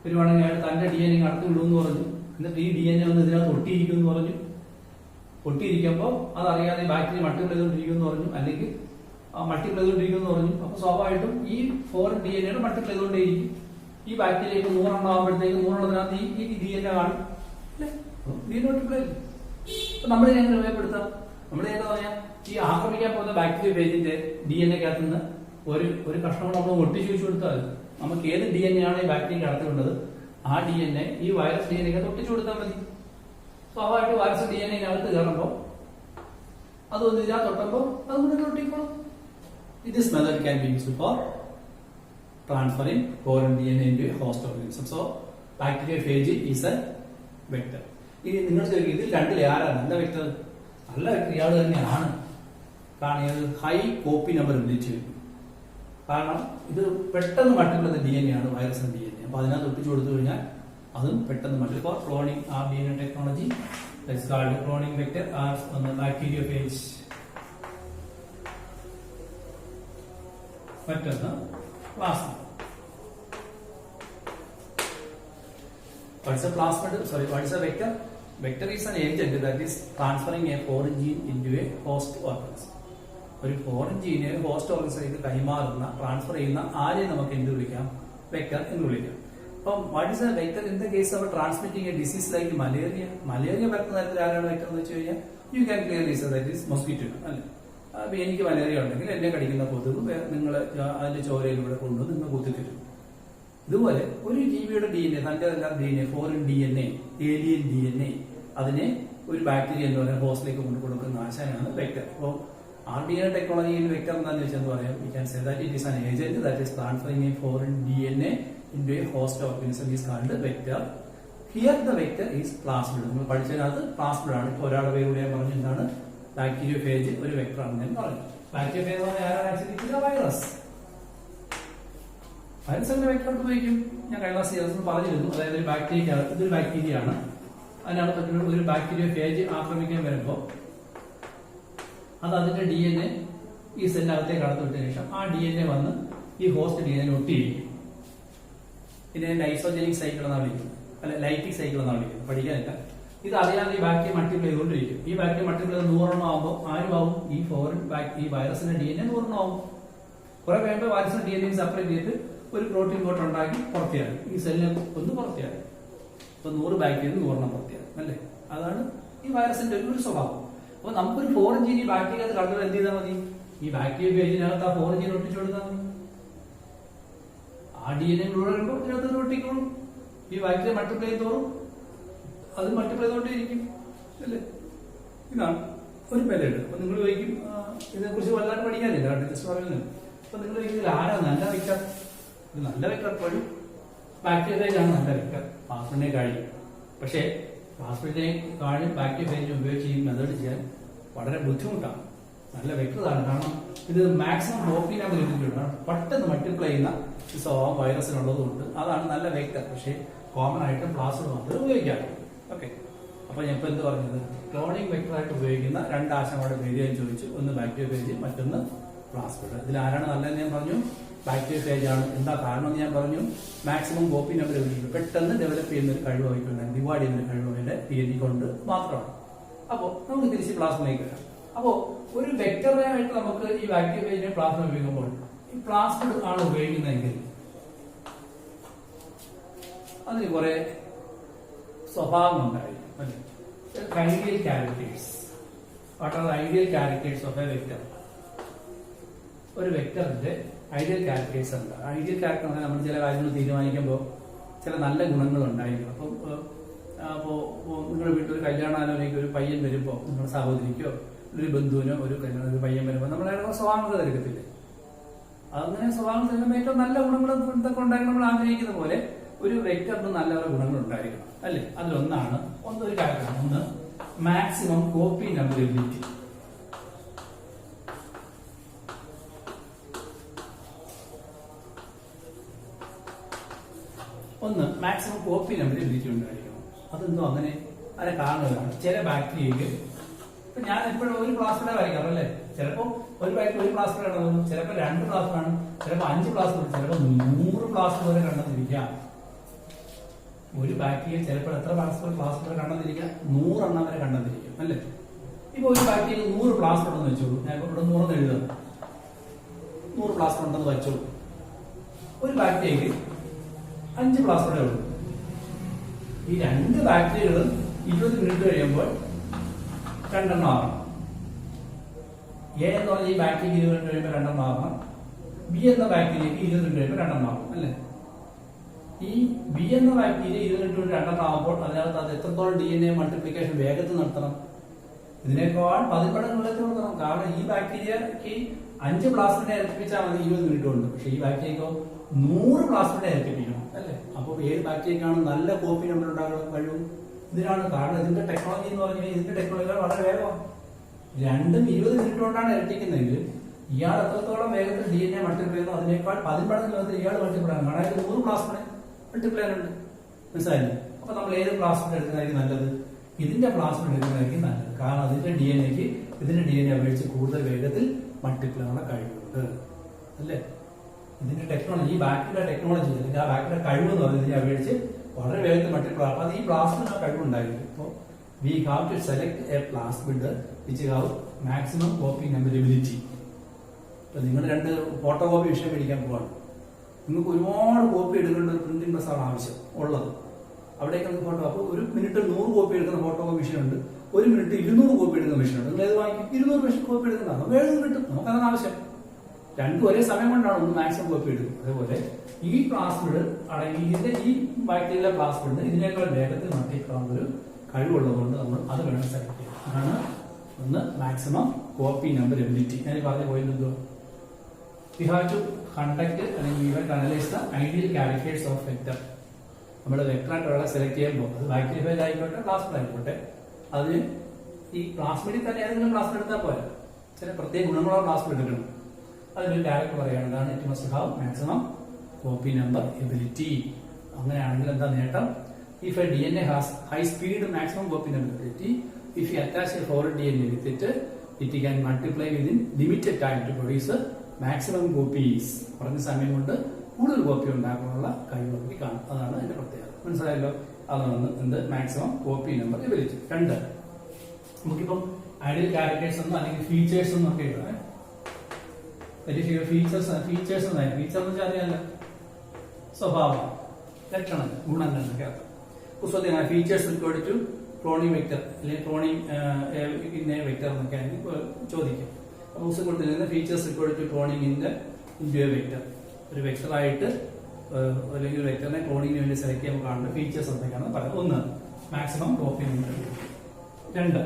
വരുവാണെങ്കിൽ അയാൾ തന്റെ DNA കടത്തി വിടുമെന്ന് പറഞ്ഞു. എന്നിട്ട് ഈ DNA ഒന്ന് ഇതിനകത്ത് ഒട്ടിയിരിക്കുമെന്ന് പറഞ്ഞു. ഒട്ടിയിരിക്കുമ്പോൾ അതറിയാതെ ബാക്ടീരിയ മൾട്ടിപ്പിൾ ചെയ്തുകൊണ്ടിരിക്കുമെന്ന് പറഞ്ഞു, അല്ലെങ്കിൽ മൾട്ടിപ്പിൾ ചെയ്തുകൊണ്ടിരിക്കുമെന്ന് പറഞ്ഞു. അപ്പൊ സ്വാഭാവികമായിട്ടും ഈ ഫോറിൻ DNA മൾട്ടിപ്പിൾ ചെയ്തുകൊണ്ടേയിരിക്കും. ഈ ബാക്ടീരിയ 100 ആകുമ്പോഴത്തേക്ക് 100 ഈ DNA കാണും അല്ലെ. DNA multiple. അപ്പൊ നമ്മൾ എങ്ങനെ ഉപയോഗപ്പെടുത്താം? നമ്മൾ എന്താ പറയാ, ഈ ആക്രമിക്കാൻ പോകുന്ന ബാക്ടീരിയ പേജിന്റെ DNA-ക്കകത്ത് നിന്ന് ഒരു കഷ്ണം നമ്മൾ ഒട്ടിച്ചു വെച്ചു കൊടുത്താൽ നമുക്ക് ഏത് DNA ആണ് ഈ ബാക്ടീരിയ കടത്തിക്കൊണ്ടത് ആ DNA ഈ വൈറസ് DNA-ക്കകത്ത് ഒട്ടിച്ചു കൊടുത്താൽ മതി. സ്വാഭാവികമായിട്ട് വൈറസ് DNA-നകത്ത് കയറുമ്പോൾ അതൊന്ന് ഇതിനകത്ത് തൊട്ടുമ്പോൾ അതുകൊണ്ട് ഒട്ടിക്കോളും. This method can be used for transferring foreign DNA into a host organism. So bacteriophage is a vector. ഇനി നിങ്ങൾ ചോദിക്കും ഇതിൽ രണ്ടിൽ ആരാണ്? എന്താ വെക്ടർ? നല്ല വെക്ടർ ഇയാൾ തന്നെയാണ്. കാരണം ഹൈ കോപ്പി നമ്പർ വിളിച്ചു. കാരണം ഇത് പെട്ടെന്ന് മൾട്ടിപ്പിൾ DNA ആണ് വൈറസിന്റെ DNA. അപ്പൊ അതിനകത്ത് ഒട്ടിച്ചു കൊടുത്തു കഴിഞ്ഞാൽ അതും പെട്ടെന്ന് multiple. For cloning RDA technology that's called cloning vector are bacteriophage. മറ്റൊന്ന് plasmid. What is a plasmid? Sorry, what is a vector? Vector is an agent that is transferring a foreign gene into a host organism. ഒരു foreign ജീനെ host ഓർഗനിസത്തിലേക്ക് കൈമാറുന്ന transfer ചെയ്യുന്ന ആരെ നമുക്ക് എന്ത് വിളിക്കാം? Vector എന്ന് വിളിക്കാം. അപ്പം what is a vector in the case of transmitting A disease like malaria? Malaria പരത്തുന്ന തരത്തിൽ ആരാണ് വെക്ടർ എന്ന് വെച്ച് കഴിഞ്ഞാൽ you can clearly say that is mosquito അല്ലെ. അപ്പൊ എനിക്ക് മലേറിയ ഉണ്ടെങ്കിൽ എന്നെ കടിക്കുന്ന കൊതുക് നിങ്ങൾ അതിന്റെ ചോരയിലൂടെ കൊണ്ടുവന്ന് നിങ്ങൾ കുത്തിത്തരും. ഇതുപോലെ ഒരു ജീവിയുടെ DNA, തന്റേതെല്ലാം DNA, foreign DNA, alien DNA, അതിനെ ഒരു ബാക്ടീരിയ എന്ന് പറയുന്ന ഹോസ്റ്റിലേക്ക് കൊണ്ടു കൊടുക്കുന്ന ആശാനാണ് വെക്ടർ. അപ്പോൾ RDNA ടെക്നോളജിയിൽ വെക്ടർ എന്താണെന്ന് വെച്ചാൽ പറയാം, we can say that it is an agent that is transferring a foreign DNA into a host organism is called vector. Here the vector is plasmid. നമ്മൾ പഠിച്ചതിനകത്ത് പ്ലാസ്മിഡ് ആണ്. ഇപ്പോൾ ഒരാളുടെ പേര് ഞാൻ പറഞ്ഞു എന്താണ്, ബാക്ടീരിയോഫേജ് ഒരു വെക്ടർ ആണെന്ന് ഞാൻ പറഞ്ഞു. ബാക്ടീരിയോഫേജ് എന്ന് പറഞ്ഞാൽ ആരാണ് ആക്ച്വലി വൈറസ്. വൈറസ് എങ്ങനെ വെക്ടർ ഉപയോഗിക്കും? ഞാൻ കഴിഞ്ഞ ക്ലാസ് പറഞ്ഞിരുന്നു. അതായത് ഒരു ബാക്ടീരിയ, ഇതൊരു ബാക്ടീരിയ ആണ്, അതിനകത്ത് ഒരു ബാക്ടീരിയോഫേജ് ആക്രമിക്കാൻ വരുമ്പോൾ അത് അതിന്റെ DNA ഈ സെല്ലിനകത്തേക്ക് കടത്തിവിട്ടതിന് ശേഷം ആ DNA വന്ന് ഈ ഹോസ്റ്റ് DNA ഒട്ടിയിരിക്കും. ഇതിനെ ലൈസോജനിക് സൈക്കിൾ എന്നാണ് വിളിക്കുന്നത്, അല്ല ലൈറ്റിക് സൈക്കിൾ എന്നാണ് വിളിക്കുന്നത്. പഠിക്കാനില്ല. ഇത് അറിയാതെ ഈ ബാക്ടീരിയ മൾട്ടിപ്ലൈ ചെയ്തുകൊണ്ടിരിക്കും. ഈ ബാക്ടീരിയ മൾട്ടിപ്ലൈ 100 ആകുമ്പോൾ ആരുമാവും, ഈ ഫോറിൻ ഈ വൈറസിന്റെ DNA 100 ആവും. കുറെ കഴിയുമ്പോൾ വൈറസിന്റെ DNA സെപ്പറേറ്റ് ചെയ്തിട്ട് ഒരു പ്രോട്ടീൻ കോട്ട് ഉണ്ടാക്കി പുറത്തിയാണ് ഈ സെല്ലിനെ ഒന്ന് പുറത്തിയാണ്. അപ്പൊ 100 ബാക്ടീരിയ 100 പുറത്തിയാണ് അല്ലേ. അതാണ് ഈ വൈറസിന്റെ ഒരു സ്വഭാവം. അപ്പൊ നമുക്കൊരു ഫോറിൻ ജീൻ ഈ ബാക്ടീരിയ കണ്ടുകൊണ്ട് എന്ത് ചെയ്താൽ മതി, ഈ ബാക്ടീരിയ പേജിനകത്ത് ആ ഫോറിൻ ജീൻ ഒട്ടിച്ചു കൊടുത്താൽ മതി. ആ DNA വരുമ്പോൾ ഇതിനകത്ത് ഒട്ടിക്കോളും. ഈ ബാക്ടീരിയ മൾട്ടിപ്ലൈ ചെയ്തോറും അത് മൾട്ടിപ്ലൈ ചെയ്തോണ്ടിരിക്കും അല്ലേ. ഇതാണ് ഒരു മെത്തേഡ്. അപ്പൊ നിങ്ങൾ ചോദിക്കും ഇതിനെ കുറിച്ച് വല്ലാണ്ട് പഠിക്കാനില്ല, ജസ്റ്റ് പറയുന്നത്. അപ്പൊ നിങ്ങൾ ചോദിക്കും ആരാ നല്ല വെക്ടർ? ഇത് നല്ല വെക്ടർ എപ്പോഴും ബാക്ടീരിയയിലാണ് നല്ല വെക്ടർ, പ്ലാസ്മിഡിനെ കഴിയും. പക്ഷേ പ്ലാസ്മിഡിനെ കാഴും ബാക്ടീരിയ ഉപയോഗിച്ച് ഈ മെത്തേഡ് ചെയ്യാൻ വളരെ ബുദ്ധിമുട്ടാണ്. നല്ല വെക്ടറാണ്. കാരണം ഇത് മാക്സിമം കോപ്പി നമ്പർ ലഭിച്ചിട്ടുണ്ട്, പെട്ടെന്ന് മൾട്ടിപ്ലൈ ചെയ്യുന്ന സ്വഭാവം വൈറസിനുള്ളതുകൊണ്ട് അതാണ് നല്ല വെക്ടർ. പക്ഷേ കോമൺ ആയിട്ട് പ്ലാസ്മിഡ് മാത്രമേ ഉപയോഗിക്കാറുള്ളൂ. ഓക്കെ, അപ്പൊ ഞാൻ ഇപ്പൊ എന്ത് പറഞ്ഞത്, ക്ലോണിംഗ് വെക്ടറായിട്ട് ഉപയോഗിക്കുന്ന രണ്ട് ആശയങ്ങളുടെ പേര് ഞാൻ ചോദിച്ചു. ഒന്ന് ബാക്ടീരിയോഫേജ്, മറ്റൊന്ന് പ്ലാസ്മിഡ്. ഇതിൽ ആരാണ് നല്ലതെന്ന് ഞാൻ പറഞ്ഞു, ബാക്ടീരിയോഫേജ് ആണ്. എന്താ കാരണം എന്ന് ഞാൻ പറഞ്ഞു, മാക്സിമം കോപ്പി നമ്പർ ലഭിക്കും, പെട്ടെന്ന് ഡെവലപ്പ് ചെയ്യുന്ന ഒരു കഴിവ് വഹിക്കുന്നുണ്ട്, ഡിവൈഡ് ചെയ്യുന്ന ഒരു കഴിവ് അതിന്റെ DNA കൊണ്ട് മാത്രമാണ്. അപ്പോൾ നമുക്ക് തിരിച്ച് പ്ലാസ്മിലേക്ക് വരാം. അപ്പോ ഒരു വെക്ടറായിട്ട് നമുക്ക് ഈ ബാക്ടീരിയോഫേജിനെ പ്ലാസ്മിഡ് ഉപയോഗിക്കുമ്പോൾ ഈ പ്ലാസ്മിഡ് ആണ് ഉപയോഗിക്കുന്നതെങ്കിൽ അതിന് കുറെ സ്വഭാവം ഉണ്ടായിരിക്കും. Ideal characters. What are the ideal characters of A vector? ഒരു വെക്ടറിന്റെ ഐഡിയൽ ക്യാരക്ടേഴ്സ് ഉണ്ട്. ഐഡിയൽ ക്യാരക്ടർ നമ്മൾ ചില കാര്യങ്ങൾ തീരുമാനിക്കുമ്പോൾ ചില നല്ല ഗുണങ്ങൾ ഉണ്ടായിരിക്കും. അപ്പോ നിങ്ങളുടെ വീട്ടിൽ ഒരു കല്യാണാലോചനയ്ക്ക് ഒരു പയ്യൻ വരുമ്പോൾ നിങ്ങളുടെ സഹോദരിക്കോ ഒരു ബന്ധുവിനോ ഒരു പയ്യൻ വരുമ്പോൾ നമ്മൾ സ്വഭാവങ്ങൾ തിരക്കത്തില്ലേ? അങ്ങനെ സ്വഭാവം തിരക്കുമ്പോൾ ഏറ്റവും നല്ല ഗുണങ്ങൾ എന്തൊക്കെ ഉണ്ടായിരിക്കും നമ്മൾ ആഗ്രഹിക്കുന്ന പോലെ ഒരു വെക്ടറിന് നല്ല ഗുണങ്ങൾ ഉണ്ടായിരിക്കണം അല്ലെ. അതിലൊന്നാണ് ഒരു കാര്യമാണ്, ഒന്ന് മാക്സിമം കോപ്പി നമ്പറബിലിറ്റി. ഒന്ന് മാക്സിമം കോപ്പി നമ്പറബിലിറ്റി ഉണ്ടായിരിക്കണം. അതെന്തോ അങ്ങനെ അതിന്റെ കാരണമാണ് ചില ബാക്ടീരിയക്ക്. ഇപ്പൊ ഞാൻ എപ്പോഴും ഒരു പ്ലാസ്മിഡേ വരയ്ക്കാറ് അല്ലെ. ചിലപ്പോ ഒരു പ്ലാസ്മിഡ് കണ്ടെന്നു, ചിലപ്പോൾ 2 പ്ലാസ്മിഡാണ്, ചിലപ്പോൾ 5 പ്ലാസ്മിഡ്, ചിലപ്പോൾ 100 പ്ലാസ്മിഡ് വരെ കണ്ടെന്നിരിക്കാം. ഒരു ബാക്ടീരിയ ചിലപ്പോൾ എത്ര പ്ലാസ്മിഡ് കണ്ടെന്നിരിക്കാം, 100 എണ്ണം വരെ കണ്ടെന്നിരിക്കും അല്ലെ. ഇപ്പൊ ഒരു ബാക്ടീരിയ 100 പ്ലാസ്മിഡ് ഉണ്ടെന്ന് വെച്ചോളൂ. ഞാൻ ഇപ്പൊ ഇവിടെ 100 എഴുതാം, 100 പ്ലാസ്മിഡ് ഉണ്ടെന്ന് വെച്ചോളൂ. ഒരു ബാക്ടീരിയക്ക് 5 പ്ലാസ്മിഡേ ഉള്ളൂ. ഈ 2 ബാക്ടീരിയകളും 20 മിനിറ്റ് കഴിയുമ്പോൾ 2 എണ്ണം ആകണം. എ എന്ന് പറഞ്ഞാൽ ഈ ബാക്ടീരിയ 20 മിനിറ്റ് കഴിയുമ്പോൾ 2 എണ്ണം ആകണം. ബി എന്ന ബാക്ടീരിയക്ക് 20 മിനിറ്റ് കഴിയുമ്പോൾ 2 എണ്ണം ആകും അല്ലെ. ഈ ബി എന്ന ബാക്ടീരിയ 20 മിനിറ്റ് കൊണ്ട് 2 എണ്ണം ആകുമ്പോൾ അതിനകത്ത് അത് എത്രത്തോളം DNA മൾട്ടിപ്ലിക്കേഷൻ വേഗത്തിൽ നടത്തണം? ഇതിനേക്കാൾ 10 മടങ്ങ് വേഗത്തിൽ നടത്തണം. കാരണം ഈ ബാക്ടീരിയക്ക് 5 പ്ലാസ്മിഡിനെ ഇരട്ടിപ്പിച്ചാൽ മതി 20 മിനിറ്റ് കൊണ്ട്. പക്ഷെ ഈ ബാക്ടീരിയക്കോ 100 പ്ലാസ്മിഡിനെ ഇരട്ടിപ്പിക്കണം അല്ലെ. അപ്പോൾ ഏത് ബാക്ടീരിയക്കാണ് നല്ല കോപ്പി നമ്പർ ഉണ്ടാകാൻ കഴിവും? ഇതിനാണ്. കാരണം ഇതിന്റെ ടെക്നോളജി എന്ന് പറഞ്ഞാൽ ഇതിന്റെ ടെക്നോളജികൾ വളരെ വേഗമാണ്. രണ്ടും 20 മിനിറ്റ് കൊണ്ടാണ് ഇരട്ടിക്കുന്നതെങ്കിൽ ഇയാൾ എത്രത്തോളം വേഗത്തിൽ DNA മൾട്ടിപ്ലൈ ചെയ്യുന്നു അതിനേക്കാൾ 10 മടങ്ങ് വേഗത്തിൽ ഇയാൾ മൾട്ടിപ്ലൈ ആണ്. കാരണം 100 പ്ലാസ്മിഡ് മൾട്ടിപ്ലൈ ഉണ്ട്. മനസ്സിലായില്ലേ? അപ്പൊ നമ്മൾ ഏത് പ്ലാസ്മിഡ് എടുക്കുന്നതായിരിക്കും നല്ലത്? ഇതിന്റെ പ്ലാസ്മിഡ് എടുക്കുന്നതായിരിക്കും നല്ലത്. കാരണം അതിന്റെ DNAക്ക് ഇതിന്റെ DNA അപേക്ഷിച്ച് കൂടുതൽ വേഗത്തിൽ മൾട്ടിപ്ലൈ ഉള്ള കഴിവുണ്ട് അല്ലേ. ഇതിന്റെ ടെക്നോളജി, ഈ ബാക്ടീരിയ ടെക്നോളജി അല്ലെങ്കിൽ ആ ബാക്ടീരിയ കഴിവ് എന്ന് പറയുന്നത് ഇതിനെ അപേക്ഷിച്ച് വളരെ വേഗത്തിൽ മൾട്ടിപ്ലൈ. അപ്പൊ അത് ഈ പ്ലാസ്മിഡ് ആ കഴിവുണ്ടായിരിക്കും. അപ്പോൾ we have to select a plasmid which have maximum copy numberability. ഇപ്പൊ നിങ്ങൾ 2 ഫോട്ടോ കോപ്പി വിഷയം മേടിക്കാൻ പോവാണ്. നിങ്ങൾക്ക് ഒരുപാട് കോപ്പി എടുക്കേണ്ട ഒരു പ്രിന്റിംഗ് പ്രസ്സാണ് ആവശ്യം ഉള്ളത്. അവിടേക്ക് ഫോട്ടോ, അപ്പോൾ ഒരു മിനിറ്റ് 100 കോപ്പി എടുക്കുന്ന ഫോട്ടോ കോപ്പി മെഷീൻ ഉണ്ട്, 1 മിനിറ്റ് 200 കോപ്പി എടുക്കുന്ന മെഷീൻ ഉണ്ട്. നിങ്ങൾ ഏത് വാങ്ങിക്കും? 200 കോപ്പി എടുക്കുന്നതാണ് വേഗം കിട്ടും. നമുക്കതാണ് ആവശ്യം. രണ്ടും ഒരേ സമയം കൊണ്ടാണ് ഒന്ന് മാക്സിമം കോപ്പി എടുക്കും. അതേപോലെ ഈ പ്ലാസ്മിഡ് അടങ്ങിയതിന്റെ ഈ ബാക്ടീരിയയിലെ പ്ലാസ്മിഡ് ഇതിനേക്കാൾ വേഗത്തിൽ നട്ടിക്കാവുന്ന ഒരു കഴിവുള്ളതുകൊണ്ട് നമ്മൾ അത് വേണം സെലക്ട് ചെയ്യാം. അതാണ് ഒന്ന് മാക്സിമം കോപ്പി നമ്പർ എബിലിറ്റി. ഞാൻ പറഞ്ഞ പോയിന്റ് എന്തോ, വി ഹാവ് ടു കണ്ടക്ട് അല്ലെങ്കിൽ we have to analyse the ideal characters of vector. നമ്മൾ വെക്ടറായിട്ടുള്ള സെലക്ട് ചെയ്യുമ്പോൾ അത് ബാക്ടീരിയ ആയിക്കോട്ടെ പ്ലാസ്മിഡ് ആയിക്കോട്ടെ, അതിന് ഈ പ്ലാസ്മിഡിൽ തന്നെ ഏതെങ്കിലും പ്ലാസ്മിഡ് എടുത്താൽ പോരാ, ചില പ്രത്യേക ഗുണങ്ങളുള്ള പ്ലാസ്മിഡ് എടുക്കണം. അതിനൊരു ക്യാരക്ടർ പറയുകയാണ്, it must have maximum copy number ability. അങ്ങനെയാണെങ്കിൽ എന്താ നേട്ടം? If A DNA has high speed maximum copy number ability, if you attach a foreign DNA with it, it can multiply within limited time to produce maximum copies. പറഞ്ഞ സമയം കൊണ്ട് കൂടുതൽ copy ഉണ്ടാക്കാനുള്ള കഴിവ് കാണും. അതാണ് അതിന്റെ പ്രത്യേകത. മനസ്സിലായല്ലോ? അതാണ് എന്ത് മാക്സിമം കോപ്പി നമ്പർ എബിലിറ്റി. രണ്ട്, നമുക്കിപ്പം ഐഡിയൽ ക്യാരക്ടേഴ്സ് ഒന്നും അല്ലെങ്കിൽ ഫീച്ചേഴ്സ് ഒന്നും ഒക്കെ ഇടാം. ഫീച്ചേഴ്സ് ഫീച്ചർ എന്ന് വെച്ചാൽ അറിയാലോ, സ്വഭാവം, ലക്ഷണം, ഗുണങ്ങൾ എന്നൊക്കെ അർത്ഥം. പുസ്തകത്തിന് features equal to cloning vector അല്ലെങ്കിൽ ക്ലോണിംഗ് ഇൻ എ വെക്ടർ എന്നൊക്കെ ആണെങ്കിൽ ചോദിക്കും. അപ്പോൾ പുസ്തകം കൊടുത്തിരിക്കുന്ന features equal to cloning in a vector. ഒരു വെക്ടറായിട്ട് അല്ലെങ്കിൽ വെക്ടറിനെ ക്ലോണിങ്ങിന് വേണ്ടി സെലക്ട് ചെയ്യുമ്പോൾ കാണുന്ന ഫീച്ചേഴ്സ് എന്തൊക്കെയാണ് പറയുന്നത്. ഒന്ന്, മാക്സിമം കോപ്പി നമ്പർ. രണ്ട്,